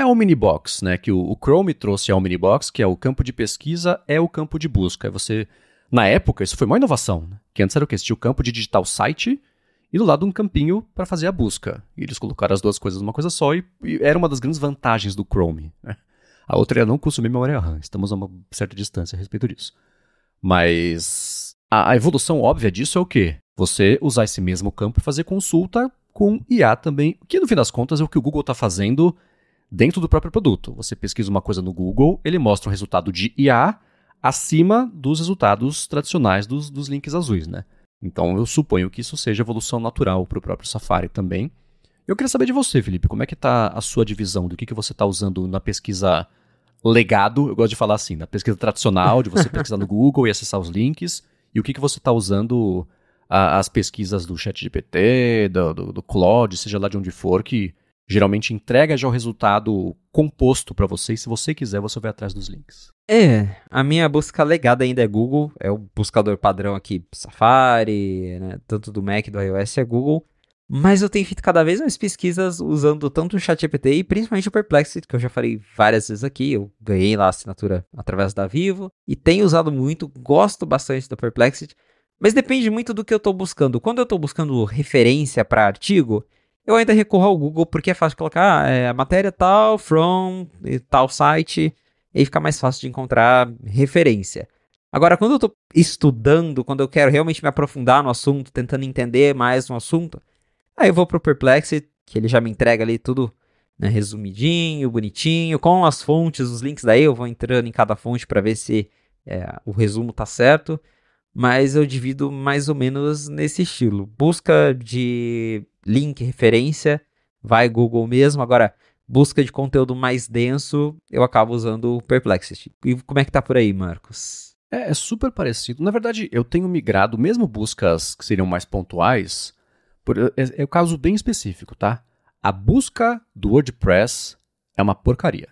a Omnibox, né? Que o Chrome trouxe a Omnibox, que é o campo de pesquisa, é o campo de busca. Na época, isso foi uma inovação, né? Que antes era o quê? Tinha o campo de digitar o site e do lado um campinho para fazer a busca. E eles colocaram as duas coisas numa coisa só e era uma das grandes vantagens do Chrome, né? A outra é não consumir memória RAM. Estamos a uma certa distância a respeito disso. Mas a evolução óbvia disso é o quê? Você usar esse mesmo campo e fazer consulta com IA também, que no fim das contas é o que o Google está fazendo dentro do próprio produto. Você pesquisa uma coisa no Google, ele mostra um resultado de IA acima dos resultados tradicionais dos links azuis, né? Então eu suponho que isso seja evolução natural para o próprio Safari também. Eu queria saber de você, Felipe, como é que está a sua divisão, do que você está usando na pesquisa legado, eu gosto de falar assim, na pesquisa tradicional, de você pesquisar no Google e acessar os links, e o que você está usando as pesquisas do ChatGPT, do Claude, seja lá de onde for, que geralmente entrega já o resultado composto para você, e se você quiser, você vai atrás dos links. A minha busca legada ainda é Google, é o buscador padrão aqui, Safari, né, tanto do Mac, do iOS, é Google. Mas eu tenho feito cada vez mais pesquisas usando tanto o ChatGPT e principalmente o Perplexity, que eu já falei várias vezes aqui. Eu ganhei lá a assinatura através da Vivo e tenho usado muito, gosto bastante do Perplexity. Mas depende muito do que eu estou buscando. Quando eu estou buscando referência para artigo, eu ainda recorro ao Google porque é fácil colocar a matéria tal, from, tal site. e aí fica mais fácil de encontrar referência. Agora, quando eu tô estudando, quando eu quero realmente me aprofundar no assunto, tentando entender mais no assunto, aí eu vou pro Perplexity, que ele já me entrega ali tudo, né, resumidinho, bonitinho, com as fontes, os links daí, eu vou entrando em cada fonte para ver se o resumo tá certo, mas eu divido mais ou menos nesse estilo. Busca de link, referência, vai Google mesmo. Agora, busca de conteúdo mais denso, eu acabo usando o Perplexity. E como é que tá por aí, Marcos? É super parecido. Na verdade, eu tenho migrado, mesmo buscas que seriam mais pontuais, é um caso bem específico, tá? A busca do WordPress é uma porcaria.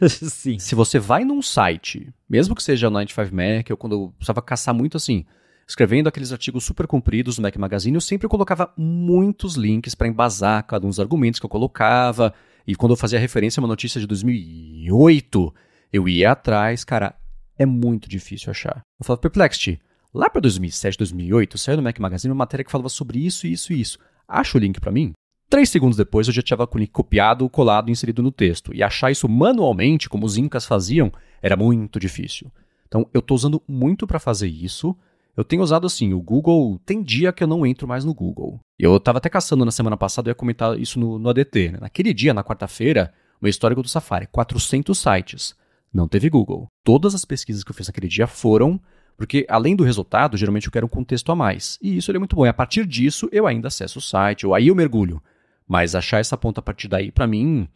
Sim. Se você vai num site, mesmo que seja o 95Mac, ou quando eu precisava caçar muito assim, escrevendo aqueles artigos super compridos no Mac Magazine, eu sempre colocava muitos links para embasar cada um dos argumentos que eu colocava. E quando eu fazia referência a uma notícia de 2008, eu ia atrás, cara, é muito difícil achar. Eu falava, Perplexity, lá para 2007, 2008, saiu no Mac Magazine uma matéria que falava sobre isso, isso e isso. Acha o link para mim? 3 segundos depois eu já tinha com o link copiado, colado e inserido no texto. E achar isso manualmente, como os incas faziam, era muito difícil. Então eu estou usando muito para fazer isso. Eu tenho usado assim, o Google, tem dia que eu não entro mais no Google. Eu estava até caçando na semana passada, eu ia comentar isso no ADT. Né? Naquele dia, na quarta-feira, o meu histórico do Safari, 400 sites. Não teve Google. Todas as pesquisas que eu fiz naquele dia foram, porque além do resultado, geralmente eu quero um contexto a mais. E isso é muito bom. E a partir disso, eu ainda acesso o site, ou aí eu mergulho. Mas achar essa ponta a partir daí, para mim,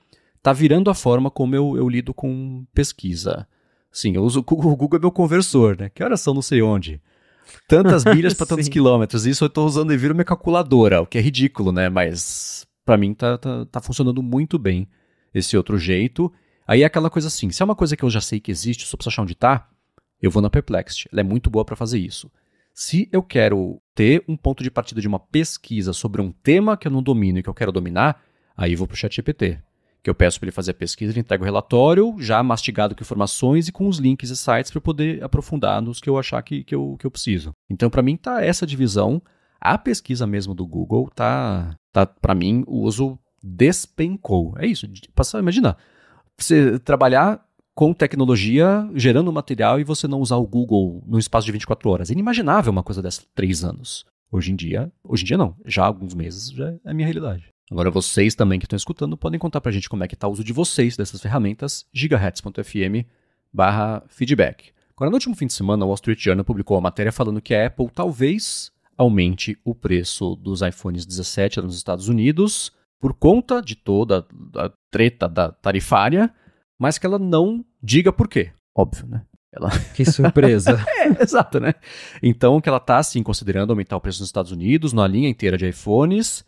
tá virando a forma como eu lido com pesquisa. Sim, eu uso o Google é meu conversor, né? Que horas são não sei onde. Tantas milhas para tantos quilômetros. Isso eu tô usando e vira minha calculadora, o que é ridículo, né? Mas para mim tá funcionando muito bem esse outro jeito. Aí é aquela coisa assim, se é uma coisa que eu já sei que existe, só preciso achar onde tá, eu vou na Perplexity. Ela é muito boa para fazer isso. Se eu quero ter um ponto de partida de uma pesquisa sobre um tema que eu não domino e que eu quero dominar, aí eu vou para o ChatGPT, que eu peço para ele fazer a pesquisa, ele entrega o relatório, já mastigado com informações e com os links e sites para eu poder aprofundar nos que eu achar que eu preciso. Então, para mim, tá essa divisão. A pesquisa mesmo do Google tá para mim, o uso despencou. É isso. Imagina, você trabalhar com tecnologia, gerando material e você não usar o Google no espaço de 24 horas. É inimaginável uma coisa dessa 3 anos. Hoje em dia não. Já há alguns meses já é a minha realidade. Agora vocês também que estão escutando podem contar pra gente como é que tá o uso de vocês dessas ferramentas, gigahertz.fm/feedback. Agora, no último fim de semana, o Wall Street Journal publicou uma matéria falando que a Apple talvez aumente o preço dos iPhones 17 nos Estados Unidos por conta de toda a treta da tarifária, mas que ela não diga por quê. Óbvio, né? Que surpresa. Exato, né? Então, que ela está, sim, considerando aumentar o preço nos Estados Unidos, na linha inteira de iPhones,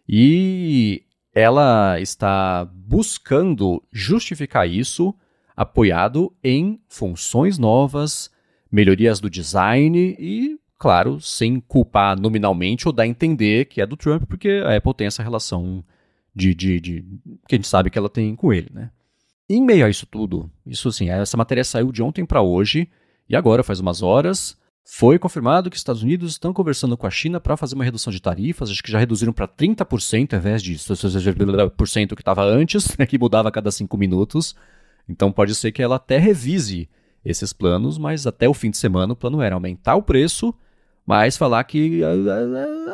e ela está buscando justificar isso apoiado em funções novas, melhorias do design e, claro, sem culpar nominalmente ou dar a entender que é do Trump, porque a Apple tem essa relação de que a gente sabe que ela tem com ele, né? Em meio a isso tudo, isso assim, essa matéria saiu de ontem para hoje e agora, faz umas horas, foi confirmado que os Estados Unidos estão conversando com a China para fazer uma redução de tarifas, acho que já reduziram para 30% ao invés de 60% que estava antes, né, que mudava a cada 5 minutos. Então pode ser que ela até revise esses planos, mas até o fim de semana o plano era aumentar o preço, mas falar que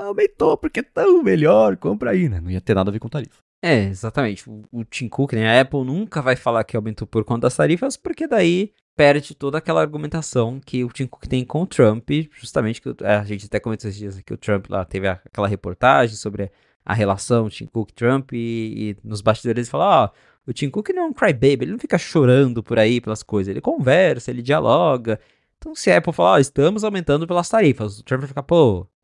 aumentou porque é tão melhor, compra aí, né? Não ia ter nada a ver com tarifa. É, exatamente. O Tim Cook, né? A Apple nunca vai falar que aumentou por conta das tarifas, porque daí perde toda aquela argumentação que o Tim Cook tem com o Trump, justamente que a gente até comentou esses dias que o Trump lá teve aquela reportagem sobre a relação Tim Cook-Trump e nos bastidores ele fala, o Tim Cook não é um crybaby, ele não fica chorando por aí pelas coisas, ele conversa, ele dialoga. Então se a Apple falar, estamos aumentando pelas tarifas, o Trump vai ficar,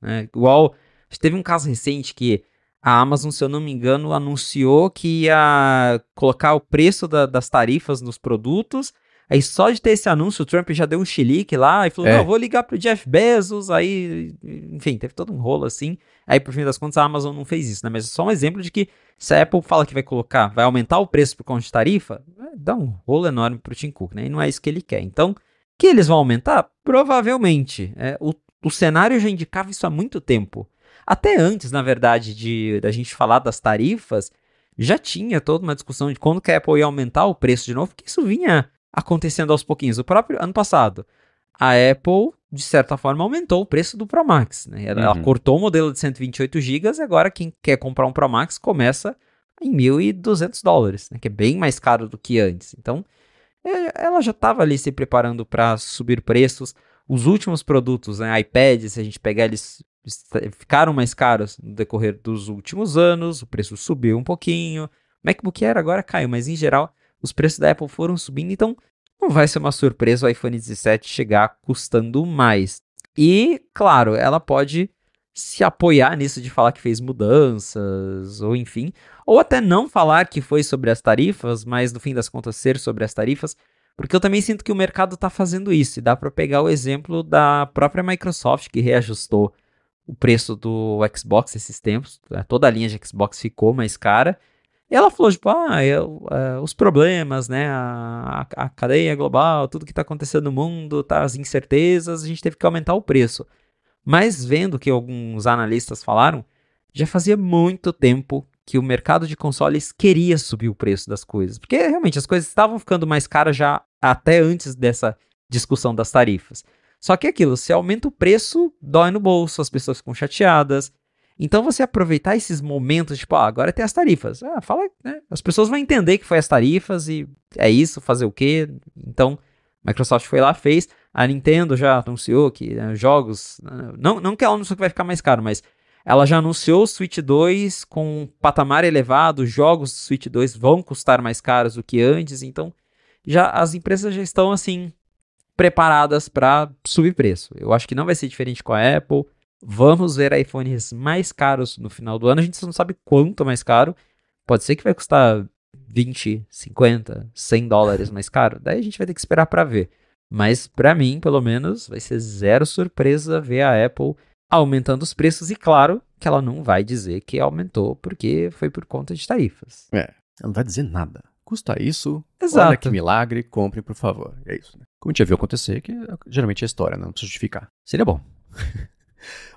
né? Igual, teve um caso recente que a Amazon, se eu não me engano, anunciou que ia colocar o preço das tarifas nos produtos. Aí só de ter esse anúncio, o Trump já deu um chilique lá e falou, não, vou ligar pro Jeff Bezos, aí, enfim, teve todo um rolo assim. Aí, por fim das contas, a Amazon não fez isso, né? Mas é só um exemplo de que se a Apple fala que vai aumentar o preço por conta de tarifa, dá um rolo enorme pro Tim Cook, né? E não é isso que ele quer. Então, que eles vão aumentar? Provavelmente. O cenário já indicava isso há muito tempo. Até antes, na verdade, da gente falar das tarifas, já tinha toda uma discussão de quando que a Apple ia aumentar o preço de novo, porque isso vinha acontecendo aos pouquinhos. O próprio ano passado, a Apple, de certa forma, aumentou o preço do Pro Max, né? Ela cortou o modelo de 128 GB e agora quem quer comprar um Pro Max começa em $1.200, né? Que é bem mais caro do que antes. Então, ela já estava ali se preparando para subir preços. Os últimos produtos, né, iPad, se a gente pegar, eles ficaram mais caros no decorrer dos últimos anos, o preço subiu um pouquinho. MacBook Air agora caiu, mas em geral os preços da Apple foram subindo, então não vai ser uma surpresa o iPhone 17 chegar custando mais. E, claro, ela pode se apoiar nisso de falar que fez mudanças, ou enfim, ou até não falar que foi sobre as tarifas, mas no fim das contas ser sobre as tarifas, porque eu também sinto que o mercado está fazendo isso, e dá para pegar o exemplo da própria Microsoft, que reajustou o preço do Xbox esses tempos, toda a linha de Xbox ficou mais cara, e ela falou, tipo, os problemas, né, a cadeia global, tudo que está acontecendo no mundo, tá, as incertezas, a gente teve que aumentar o preço. Mas vendo o que alguns analistas falaram, já fazia muito tempo que o mercado de consoles queria subir o preço das coisas. Porque realmente as coisas estavam ficando mais caras já até antes dessa discussão das tarifas. Só que aquilo, se aumenta o preço, dói no bolso, as pessoas ficam chateadas. Então você aproveitar esses momentos, tipo, agora tem as tarifas. Fala, né? As pessoas vão entender que foi as tarifas e é isso, fazer o quê? Então, a Microsoft foi lá, fez. A Nintendo já anunciou que jogos... Não que ela anunciou que vai ficar mais caro, mas ela já anunciou o Switch 2 com um patamar elevado. Os jogos do Switch 2 vão custar mais caros do que antes. Então, as empresas já estão, assim, preparadas para subir preço. Eu acho que não vai ser diferente com a Apple. Vamos ver iPhones mais caros no final do ano. A gente não sabe quanto mais caro. Pode ser que vai custar 20, 50, $100 mais caro. Daí a gente vai ter que esperar para ver. Mas para mim, pelo menos, vai ser zero surpresa ver a Apple aumentando os preços. E claro que ela não vai dizer que aumentou porque foi por conta de tarifas. Ela não vai dizer nada. Custa isso, Exato. Olha que milagre, compre por favor. É isso, né? Como a gente já viu acontecer, que geralmente é história, não precisa justificar. Seria bom.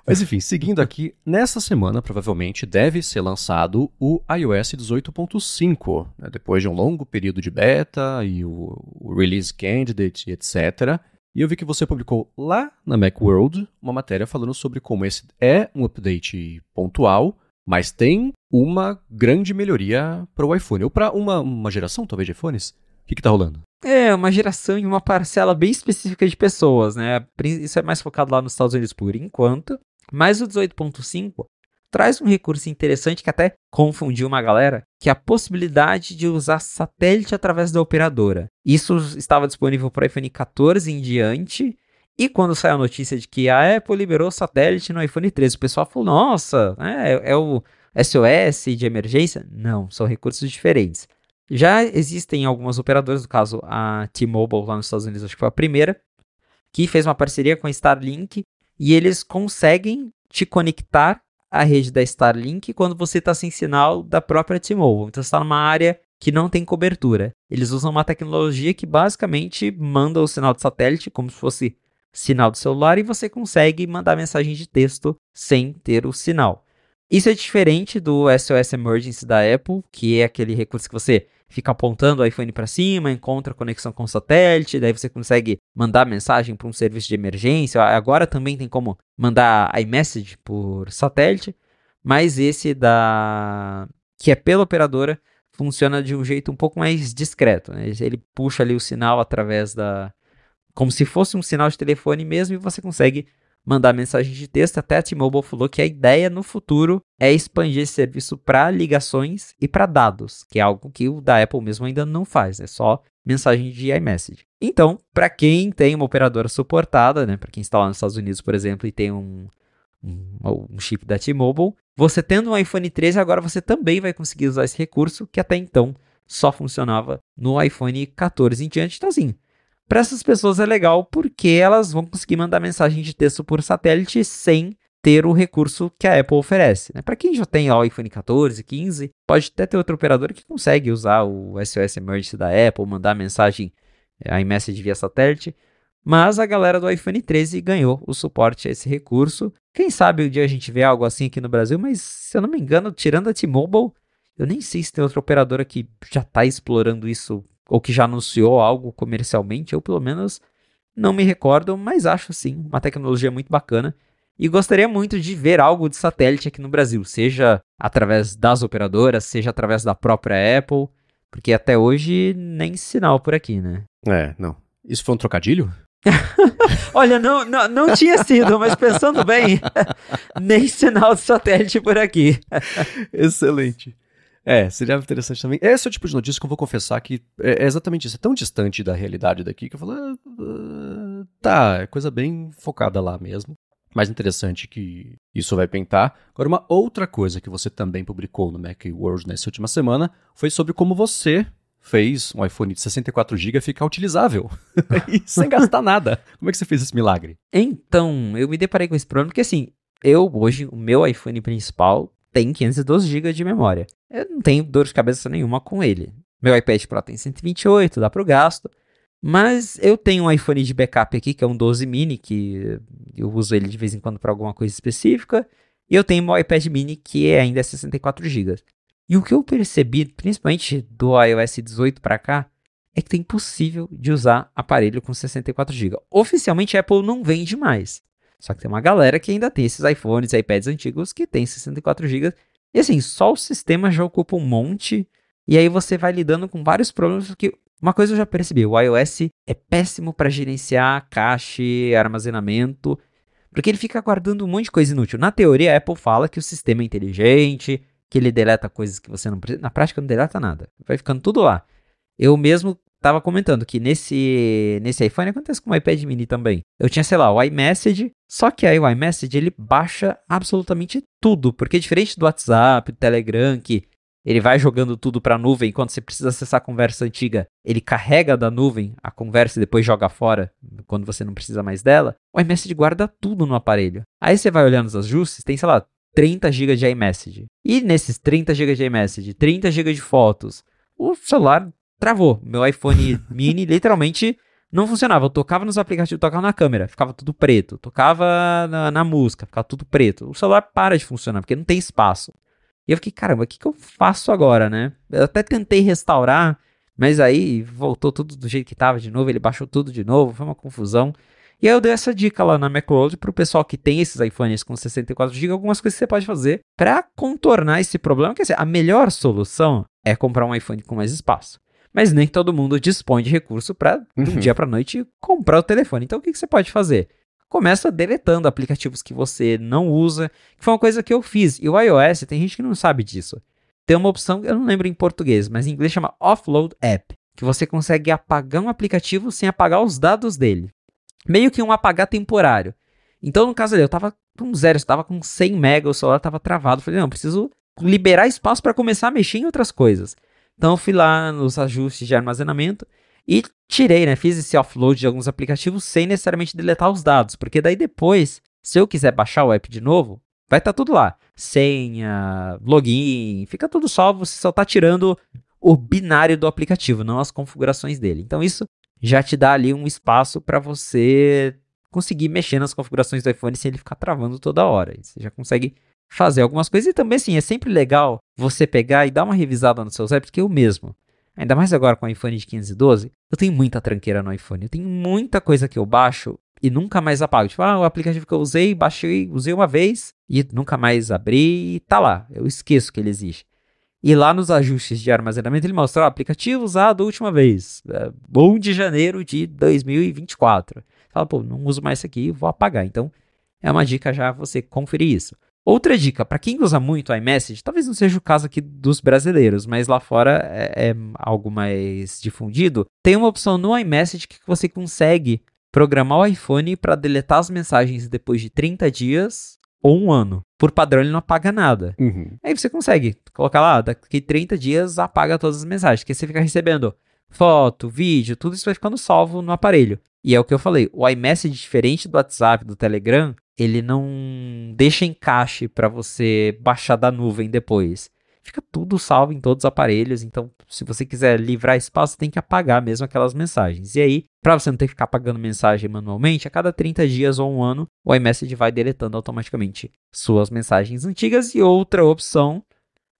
Mas enfim, seguindo aqui, nessa semana provavelmente deve ser lançado o iOS 18.5, né, depois de um longo período de beta e o release candidate, etc. E eu vi que você publicou lá na Macworld uma matéria falando sobre como esse é um update pontual, mas tem uma grande melhoria para o iPhone, ou para uma geração talvez de iPhones. O que está rolando? É, uma geração e uma parcela bem específica de pessoas, né? Isso é mais focado lá nos Estados Unidos por enquanto. Mas o 18.5 traz um recurso interessante que até confundiu uma galera, que é a possibilidade de usar satélite através da operadora. Isso estava disponível para o iPhone 14 em diante, e quando saiu a notícia de que a Apple liberou satélite no iPhone 13, o pessoal falou, nossa, é o SOS de emergência? Não, são recursos diferentes. Já existem algumas operadoras, no caso a T-Mobile lá nos Estados Unidos, acho que foi a primeira, que fez uma parceria com a Starlink e eles conseguem te conectar à rede da Starlink quando você está sem sinal da própria T-Mobile. Então você está numa área que não tem cobertura. Eles usam uma tecnologia que basicamente manda o sinal de satélite como se fosse sinal do celular e você consegue mandar mensagem de texto sem ter o sinal. Isso é diferente do SOS Emergency da Apple, que é aquele recurso que você fica apontando o iPhone para cima, encontra conexão com o satélite, daí você consegue mandar mensagem para um serviço de emergência. Agora também tem como mandar iMessage por satélite, mas esse que é pela operadora funciona de um jeito um pouco mais discreto, né? Ele puxa ali o sinal através como se fosse um sinal de telefone mesmo e você consegue mandar mensagem de texto. Até a T-Mobile falou que a ideia no futuro é expandir esse serviço para ligações e para dados, que é algo que o da Apple mesmo ainda não faz, é só mensagem de iMessage. Então, para quem tem uma operadora suportada, né, para quem está lá nos Estados Unidos, por exemplo, e tem um chip da T-Mobile, você tendo um iPhone 13, agora você também vai conseguir usar esse recurso, que até então só funcionava no iPhone 14 em diante, então assim, para essas pessoas é legal porque elas vão conseguir mandar mensagem de texto por satélite sem ter o recurso que a Apple oferece, né? Para quem já tem o iPhone 14, 15, pode até ter outra operadora que consegue usar o SOS Emergency da Apple, mandar mensagem iMessage via satélite, mas a galera do iPhone 13 ganhou o suporte a esse recurso. Quem sabe um dia a gente vê algo assim aqui no Brasil, mas se eu não me engano, tirando a T-Mobile, eu nem sei se tem outra operadora que já está explorando isso ou que já anunciou algo comercialmente, eu pelo menos não me recordo, mas acho sim uma tecnologia muito bacana. E gostaria muito de ver algo de satélite aqui no Brasil, seja através das operadoras, seja através da própria Apple, porque até hoje nem sinal por aqui, né? Não. Isso foi um trocadilho? Olha, não tinha sido, mas pensando bem, nem sinal de satélite por aqui. Excelente. Seria interessante também. Esse é o tipo de notícia que eu vou confessar que é exatamente isso. É tão distante da realidade daqui que eu falo, é coisa bem focada lá mesmo. Mais interessante que isso vai pintar. Agora, uma outra coisa que você também publicou no Macworld nessa última semana foi sobre como você fez um iPhone de 64 GB ficar utilizável e sem gastar nada. Como é que você fez esse milagre? Então, eu me deparei com esse problema porque assim, hoje, o meu iPhone principal tem 512 GB de memória. Eu não tenho dor de cabeça nenhuma com ele. Meu iPad Pro tem 128, dá pro gasto. Mas eu tenho um iPhone de backup aqui, que é um 12 mini, que eu uso ele de vez em quando para alguma coisa específica. E eu tenho meu iPad mini, que ainda é 64 GB. E o que eu percebi, principalmente do iOS 18 para cá, é que é impossível de usar aparelho com 64 GB. Oficialmente a Apple não vende mais. Só que tem uma galera que ainda tem esses iPhones e iPads antigos que tem 64 GB. E assim, só o sistema já ocupa um monte. E aí você vai lidando com vários problemas. Porque uma coisa eu já percebi, o iOS é péssimo para gerenciar cache, armazenamento. Porque ele fica guardando um monte de coisa inútil. Na teoria, a Apple fala que o sistema é inteligente, que ele deleta coisas que você não precisa. Na prática, não deleta nada. Vai ficando tudo lá. Eu mesmo estava comentando que nesse iPhone acontece com o iPad mini também. Eu tinha, sei lá, o iMessage, só que aí o iMessage ele baixa absolutamente tudo, porque diferente do WhatsApp, do Telegram, que ele vai jogando tudo para a nuvem, enquanto você precisa acessar a conversa antiga, ele carrega da nuvem a conversa e depois joga fora, quando você não precisa mais dela, o iMessage guarda tudo no aparelho. Aí você vai olhando os ajustes, tem, sei lá, 30 GB de iMessage. E nesses 30 GB de iMessage, 30 GB de fotos, o celular travou. Meu iPhone mini literalmente não funcionava. Eu tocava nos aplicativos, tocava na câmera, ficava tudo preto. Tocava na música, ficava tudo preto. O celular para de funcionar, porque não tem espaço. E eu fiquei, caramba, o que eu faço agora, né? Eu até tentei restaurar, mas aí voltou tudo do jeito que estava de novo, ele baixou tudo de novo, foi uma confusão. E aí eu dei essa dica lá na Macworld pro pessoal que tem esses iPhones com 64 GB, algumas coisas que você pode fazer para contornar esse problema. Quer dizer, a melhor solução é comprar um iPhone com mais espaço. Mas nem todo mundo dispõe de recurso para, de um dia para noite, comprar o telefone. Então, o que você pode fazer? Começa deletando aplicativos que você não usa, que foi uma coisa que eu fiz. E o iOS, tem gente que não sabe disso. Tem uma opção, eu não lembro em português, mas em inglês chama Offload App, que você consegue apagar um aplicativo sem apagar os dados dele. Meio que um apagar temporário. Então, no caso ali, eu estava com zero, eu estava com 100 MB, o celular estava travado. Falei, não, preciso liberar espaço para começar a mexer em outras coisas. Então eu fui lá nos ajustes de armazenamento e tirei, né? Fiz esse offload de alguns aplicativos sem necessariamente deletar os dados. Porque daí depois, se eu quiser baixar o app de novo, vai estar tudo lá. Senha, login, fica tudo salvo. Você só está tirando o binário do aplicativo, não as configurações dele. Então isso já te dá ali um espaço para você conseguir mexer nas configurações do iPhone sem ele ficar travando toda hora. Você já consegue fazer algumas coisas. E também, assim, é sempre legal você pegar e dar uma revisada nos seus apps, porque eu mesmo, ainda mais agora com o iPhone de 512, eu tenho muita tranqueira no iPhone. Eu tenho muita coisa que eu baixo e nunca mais apago. Tipo, o aplicativo que eu usei, baixei, usei uma vez e nunca mais abri e tá lá. Eu esqueço que ele existe. E lá nos ajustes de armazenamento ele mostra, aplicativo usado a última vez, 1 de janeiro de 2024. Fala, pô, não uso mais isso aqui, vou apagar. Então, é uma dica já você conferir isso. Outra dica, para quem usa muito o iMessage, talvez não seja o caso aqui dos brasileiros, mas lá fora é algo mais difundido, tem uma opção no iMessage que você consegue programar o iPhone para deletar as mensagens depois de 30 dias ou 1 ano. Por padrão, ele não apaga nada. Aí você consegue colocar lá, daqui 30 dias apaga todas as mensagens, que você fica recebendo foto, vídeo, tudo isso vai ficando salvo no aparelho. E é o que eu falei, o iMessage, diferente do WhatsApp, do Telegram, ele não deixa em cache para você baixar da nuvem depois. Fica tudo salvo em todos os aparelhos, então se você quiser livrar espaço, tem que apagar mesmo aquelas mensagens. E aí, para você não ter que ficar apagando mensagem manualmente, a cada 30 dias ou 1 ano, o iMessage vai deletando automaticamente suas mensagens antigas. E outra opção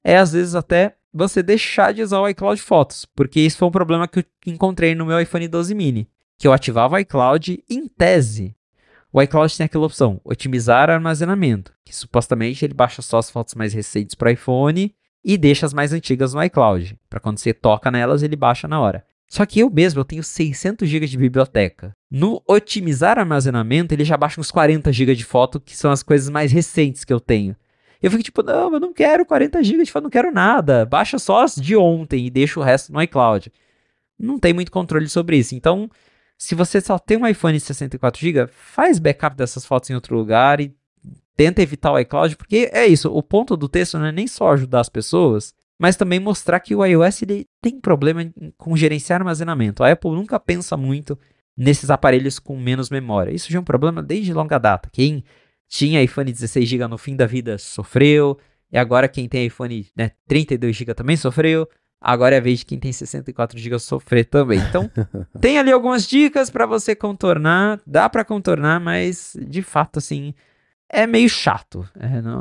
é, às vezes, até você deixar de usar o iCloud Fotos, porque isso foi um problema que eu encontrei no meu iPhone 12 mini, que eu ativava o iCloud em tese. O iCloud tem aquela opção, otimizar armazenamento, que supostamente ele baixa só as fotos mais recentes para o iPhone e deixa as mais antigas no iCloud. Para quando você toca nelas, ele baixa na hora. Só que eu tenho 600 GB de biblioteca. No otimizar armazenamento, ele já baixa uns 40 GB de foto, que são as coisas mais recentes que eu tenho. Eu fico tipo, não, eu não quero 40 GB de foto, não quero nada. Baixa só as de ontem e deixa o resto no iCloud. Não tem muito controle sobre isso. Então, se você só tem um iPhone de 64 GB, faz backup dessas fotos em outro lugar e tenta evitar o iCloud, porque é isso, o ponto do texto não é nem só ajudar as pessoas, mas também mostrar que o iOS ele tem problema com gerenciar armazenamento. A Apple nunca pensa muito nesses aparelhos com menos memória. Isso já é um problema desde longa data. Quem tinha iPhone 16 GB no fim da vida sofreu, e agora quem tem iPhone 32 GB também sofreu. Agora é a vez de quem tem 64 GB sofrer também. Então, tem ali algumas dicas para você contornar. Dá para contornar, mas de fato, assim, é meio chato.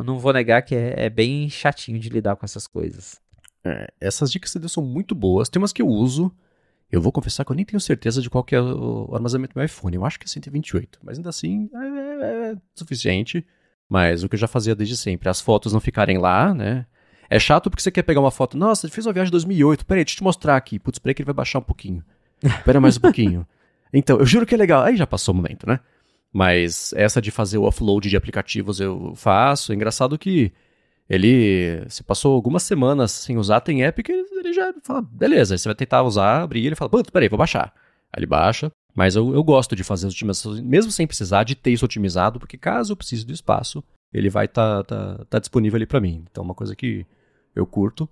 Não vou negar que é bem chatinho de lidar com essas coisas. Essas dicas que você deu são muito boas. Tem umas que eu uso. Eu vou confessar que eu nem tenho certeza de qual que é o armazenamento do meu iPhone. Eu acho que é 128. Mas ainda assim, é suficiente. Mas o que eu já fazia desde sempre. As fotos não ficarem lá, né? É chato porque você quer pegar uma foto. Nossa, você fez uma viagem de 2008. Peraí, deixa eu te mostrar aqui. Putz, peraí que ele vai baixar um pouquinho. Espera mais um pouquinho. Então, eu juro que é legal. Aí já passou o momento, né? Mas essa de fazer o offload de aplicativos eu faço. É engraçado que se passou algumas semanas sem usar, tem app que ele já fala, beleza, aí você vai tentar usar, abrir, ele fala, putz, peraí, vou baixar. Aí ele baixa. Mas eu gosto de fazer as otimizações, mesmo sem precisar de ter isso otimizado, porque caso eu precise do espaço, ele vai tá disponível ali pra mim. Então é uma coisa que eu curto.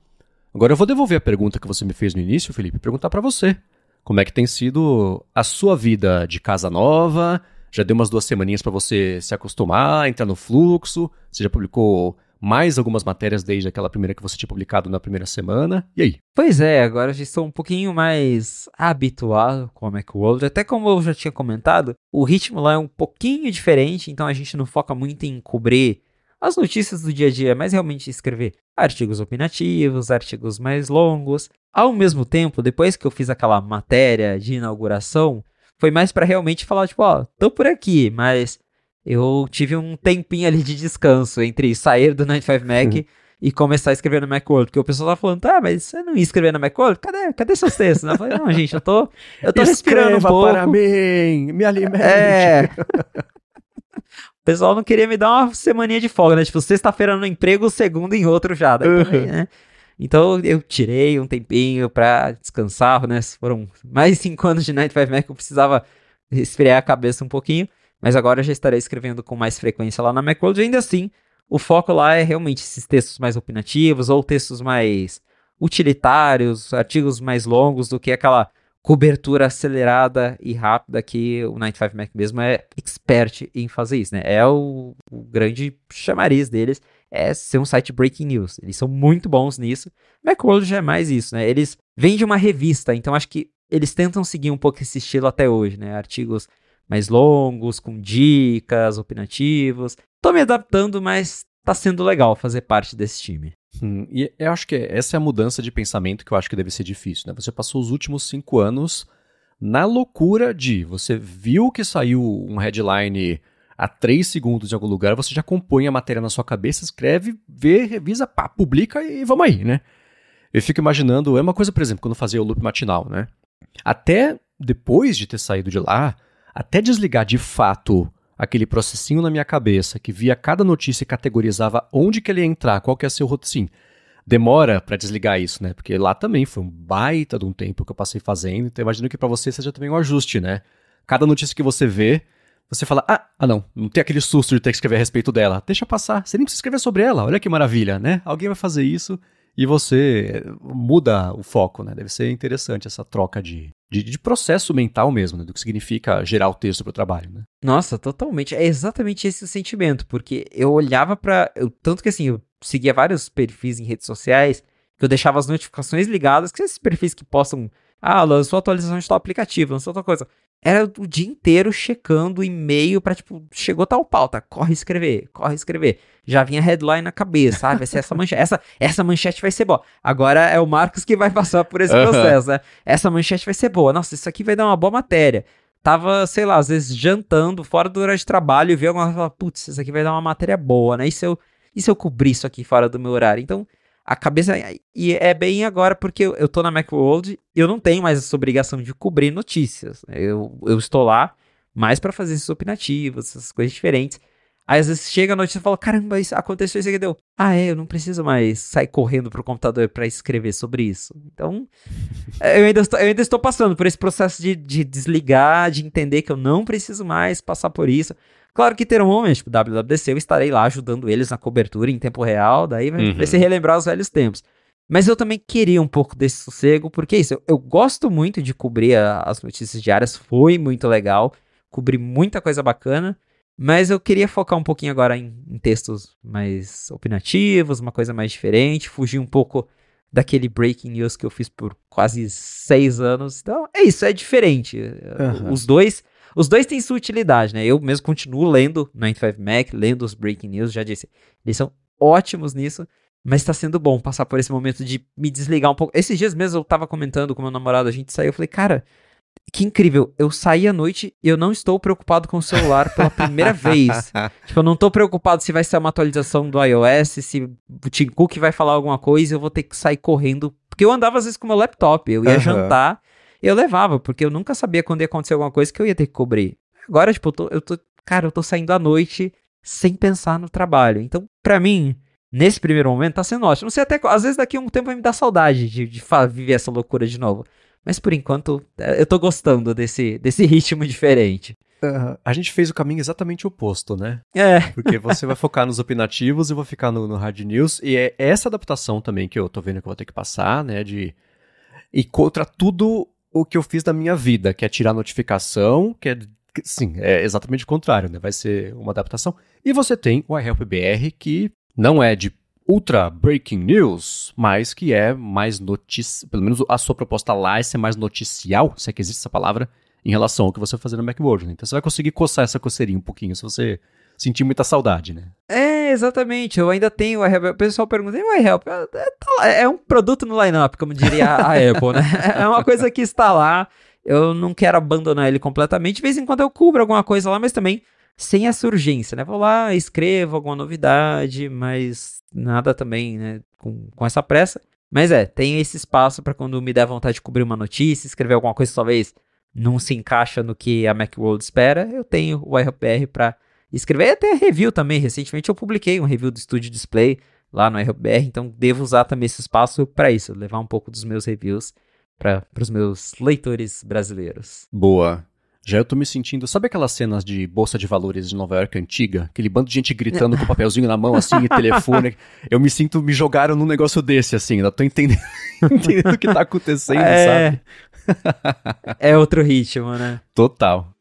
Agora eu vou devolver a pergunta que você me fez no início, Felipe, e perguntar pra você. Como é que tem sido a sua vida de casa nova? Já deu umas 2 semaninhas pra você se acostumar, entrar no fluxo? Você já publicou mais algumas matérias desde aquela primeira que você tinha publicado na primeira semana? E aí? Pois é, agora eu já estou um pouquinho mais habituado com a Macworld. Até como eu já tinha comentado, o ritmo lá é um pouquinho diferente, então a gente não foca muito em cobrir as notícias do dia a dia, mas realmente escrever artigos opinativos, artigos mais longos. Ao mesmo tempo, depois que eu fiz aquela matéria de inauguração, foi mais para realmente falar, tipo, ó, tô por aqui, mas eu tive um tempinho ali de descanso entre sair do 95Mac e começar a escrever no Macworld, porque o pessoal tá falando, tá, mas você não ia escrever no Macworld? Cadê seus textos? Eu falei, não, gente, eu tô respirando um pouco. Para mim, me alimente. O pessoal não queria me dar uma semaninha de folga, né? Tipo, sexta-feira no emprego, segunda em outro já. Também, né? Então eu tirei um tempinho pra descansar, né? Foram mais 5 anos de 95Mac que eu precisava esfriar a cabeça um pouquinho. Mas agora eu já estarei escrevendo com mais frequência lá na Macworld. E ainda assim, o foco lá é realmente esses textos mais opinativos ou textos mais utilitários, artigos mais longos do que aquela cobertura acelerada e rápida que o 95Mac mesmo é expert em fazer isso, né? É o grande chamariz deles, é ser um site breaking news. Eles são muito bons nisso. Macworld já é mais isso, né? Eles vêm de uma revista, então acho que eles tentam seguir um pouco esse estilo até hoje, né? Artigos mais longos, com dicas, opinativos. Tô me adaptando, mas tá sendo legal fazer parte desse time. E eu acho que essa é a mudança de pensamento que eu acho que deve ser difícil, né? Você passou os últimos 5 anos na loucura de você viu que saiu um headline a 3 segundos em algum lugar, você já compõe a matéria na sua cabeça, escreve, vê, revisa, pá, publica e vamos aí, né? Eu fico imaginando, é uma coisa, por exemplo, quando eu fazia o loop matinal, né? Até depois de ter saído de lá, até desligar de fato aquele processinho na minha cabeça que via cada notícia e categorizava onde que ele ia entrar, qual que ia ser o rotecinho. Demora pra desligar isso, né? Porque lá também foi um baita de um tempo que eu passei fazendo, então imagino que pra você seja também um ajuste, né? Cada notícia que você vê, você fala, não tem aquele susto de ter que escrever a respeito dela. Deixa passar, você nem precisa escrever sobre ela, olha que maravilha, né? Alguém vai fazer isso e você muda o foco, né? Deve ser interessante essa troca de processo mental mesmo, né? Do que significa gerar o texto para o trabalho, né? Nossa, totalmente. É exatamente esse o sentimento, porque eu olhava tanto que assim, eu seguia vários perfis em redes sociais, que eu deixava as notificações ligadas, que esses perfis que postam, lançou atualização de tal aplicativo, lançou tal coisa. era o dia inteiro checando o e-mail pra, tipo, chegou tal pauta, corre escrever. Já vinha headline na cabeça, vai ser essa manchete, essa manchete vai ser boa. Agora é o Marcos que vai passar por esse processo, né? Essa manchete vai ser boa, nossa, isso aqui vai dar uma boa matéria. Tava, sei lá, às vezes jantando, fora do horário de trabalho, e vi alguma coisa e falava, putz, isso aqui vai dar uma matéria boa, né? E se eu cobrir isso aqui fora do meu horário? Então, a cabeça, e é bem agora porque eu tô na Macworld e eu não tenho mais essa obrigação de cobrir notícias. Eu estou lá mais pra fazer esses opinativos, essas coisas diferentes. Aí às vezes chega a notícia e fala, caramba, isso aconteceu isso aqui, deu. Eu não preciso mais sair correndo pro computador pra escrever sobre isso. Então, eu ainda estou passando por esse processo de desligar, de entender que eu não preciso mais passar por isso. Claro que terá um momento, tipo, WWDC, eu estarei lá ajudando eles na cobertura em tempo real, daí vai ser relembrar os velhos tempos. Mas eu também queria um pouco desse sossego, porque é isso, eu gosto muito de cobrir as notícias diárias, foi muito legal, cobri muita coisa bacana, mas eu queria focar um pouquinho agora em textos mais opinativos, uma coisa mais diferente, fugir um pouco daquele breaking news que eu fiz por quase 6 anos. Então, é isso, é diferente. Os dois têm sua utilidade, né? Eu mesmo continuo lendo 95Mac, lendo os breaking news, já disse. Eles são ótimos nisso, mas tá sendo bom passar por esse momento de me desligar um pouco. Esses dias mesmo eu tava comentando com meu namorado, a gente saiu, eu falei, cara, que incrível, eu saí à noite e eu não estou preocupado com o celular pela primeira vez. Tipo, eu não tô preocupado se vai ser uma atualização do iOS, se o Tim Cook vai falar alguma coisa e eu vou ter que sair correndo. Porque eu andava às vezes com o meu laptop, eu ia jantar, eu levava, porque eu nunca sabia quando ia acontecer alguma coisa que eu ia ter que cobrir. Agora, tipo, eu tô saindo à noite sem pensar no trabalho. Então, pra mim, nesse primeiro momento, tá sendo ótimo. Não sei, até, às vezes daqui a um tempo vai me dar saudade de viver essa loucura de novo. Mas por enquanto, eu tô gostando desse ritmo diferente. A gente fez o caminho exatamente oposto, né? Porque você vai focar nos opinativos e eu vou ficar no hard news. E é essa adaptação também que eu tô vendo que eu vou ter que passar, né? E contra tudo o que eu fiz na minha vida, que é tirar notificação, sim, é exatamente o contrário, né? Vai ser uma adaptação. E você tem o iHelpBR, que não é de ultra breaking news, mas que é mais pelo menos a sua proposta lá é ser mais noticial, se é que existe essa palavra, em relação ao que você vai fazer no Macworld, né? Então você vai conseguir coçar essa coceirinha um pouquinho, se você sentir muita saudade, né? Exatamente, eu ainda tenho o iHelp. O pessoal pergunta, e o iHelp? É um produto no line-up, como diria a Apple, né? É uma coisa que está lá, eu não quero abandonar ele completamente, de vez em quando eu cubro alguma coisa lá, mas também sem essa urgência, né? Vou lá, escrevo alguma novidade, mas nada também, né, com essa pressa. Mas tem esse espaço para quando me der vontade de cobrir uma notícia, escrever alguma coisa que talvez não se encaixa no que a Macworld espera, eu tenho o iHelpBR para escrever. E até review também, recentemente eu publiquei um review do Studio Display lá no iHelpBR, então devo usar também esse espaço para isso, levar um pouco dos meus reviews para os meus leitores brasileiros. Boa. Já eu tô me sentindo... Sabe aquelas cenas de Bolsa de Valores de Nova York antiga? Aquele bando de gente gritando com o papelzinho na mão, assim, e telefone. Eu me sinto... Me jogaram num negócio desse, assim. Ainda tô entendendo o que tá acontecendo, sabe? É outro ritmo, né? Total.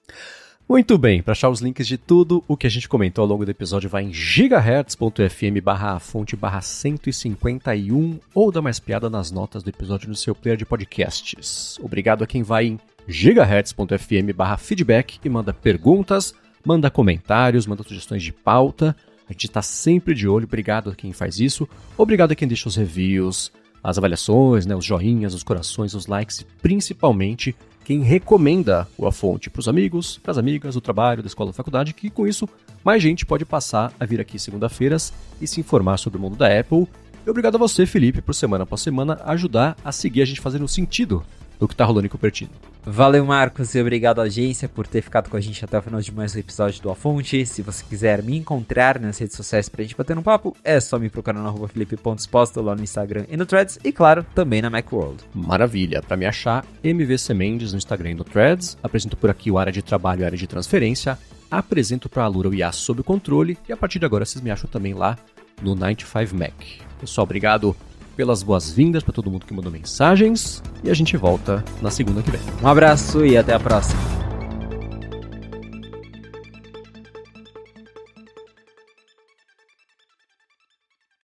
Muito bem, para achar os links de tudo o que a gente comentou ao longo do episódio, vai em gigahertz.fm/fonte/151 ou dá uma espiada nas notas do episódio no seu player de podcasts. Obrigado a quem vai em gigahertz.fm/feedback e manda perguntas, manda comentários, manda sugestões de pauta. A gente está sempre de olho. Obrigado a quem faz isso. Obrigado a quem deixa os reviews, as avaliações, né, os joinhas, os corações, os likes e principalmente quem recomenda a fonte para os amigos, para as amigas, do trabalho, da escola, da faculdade, que com isso mais gente pode passar a vir aqui segunda-feiras e se informar sobre o mundo da Apple. E obrigado a você, Felipe, por semana após semana ajudar a seguir a gente fazendo sentido do que está rolando em Cupertino. Valeu, Marcos, e obrigado, audiência, por ter ficado com a gente até o final de mais um episódio do A Fonte. Se você quiser me encontrar nas redes sociais pra gente bater um papo, é só me procurar no @felipe.exposto lá no Instagram e no Threads, e claro, também na Macworld. Maravilha, pra me achar, MVC Mendes no Instagram e no Threads, apresento por aqui o Área de Trabalho e Área de Transferência, apresento pra Alura o IA sob controle, e a partir de agora vocês me acham também lá no 95Mac. Pessoal, obrigado pelas boas-vindas para todo mundo que mandou mensagens e a gente volta na segunda que vem. Um abraço e até a próxima.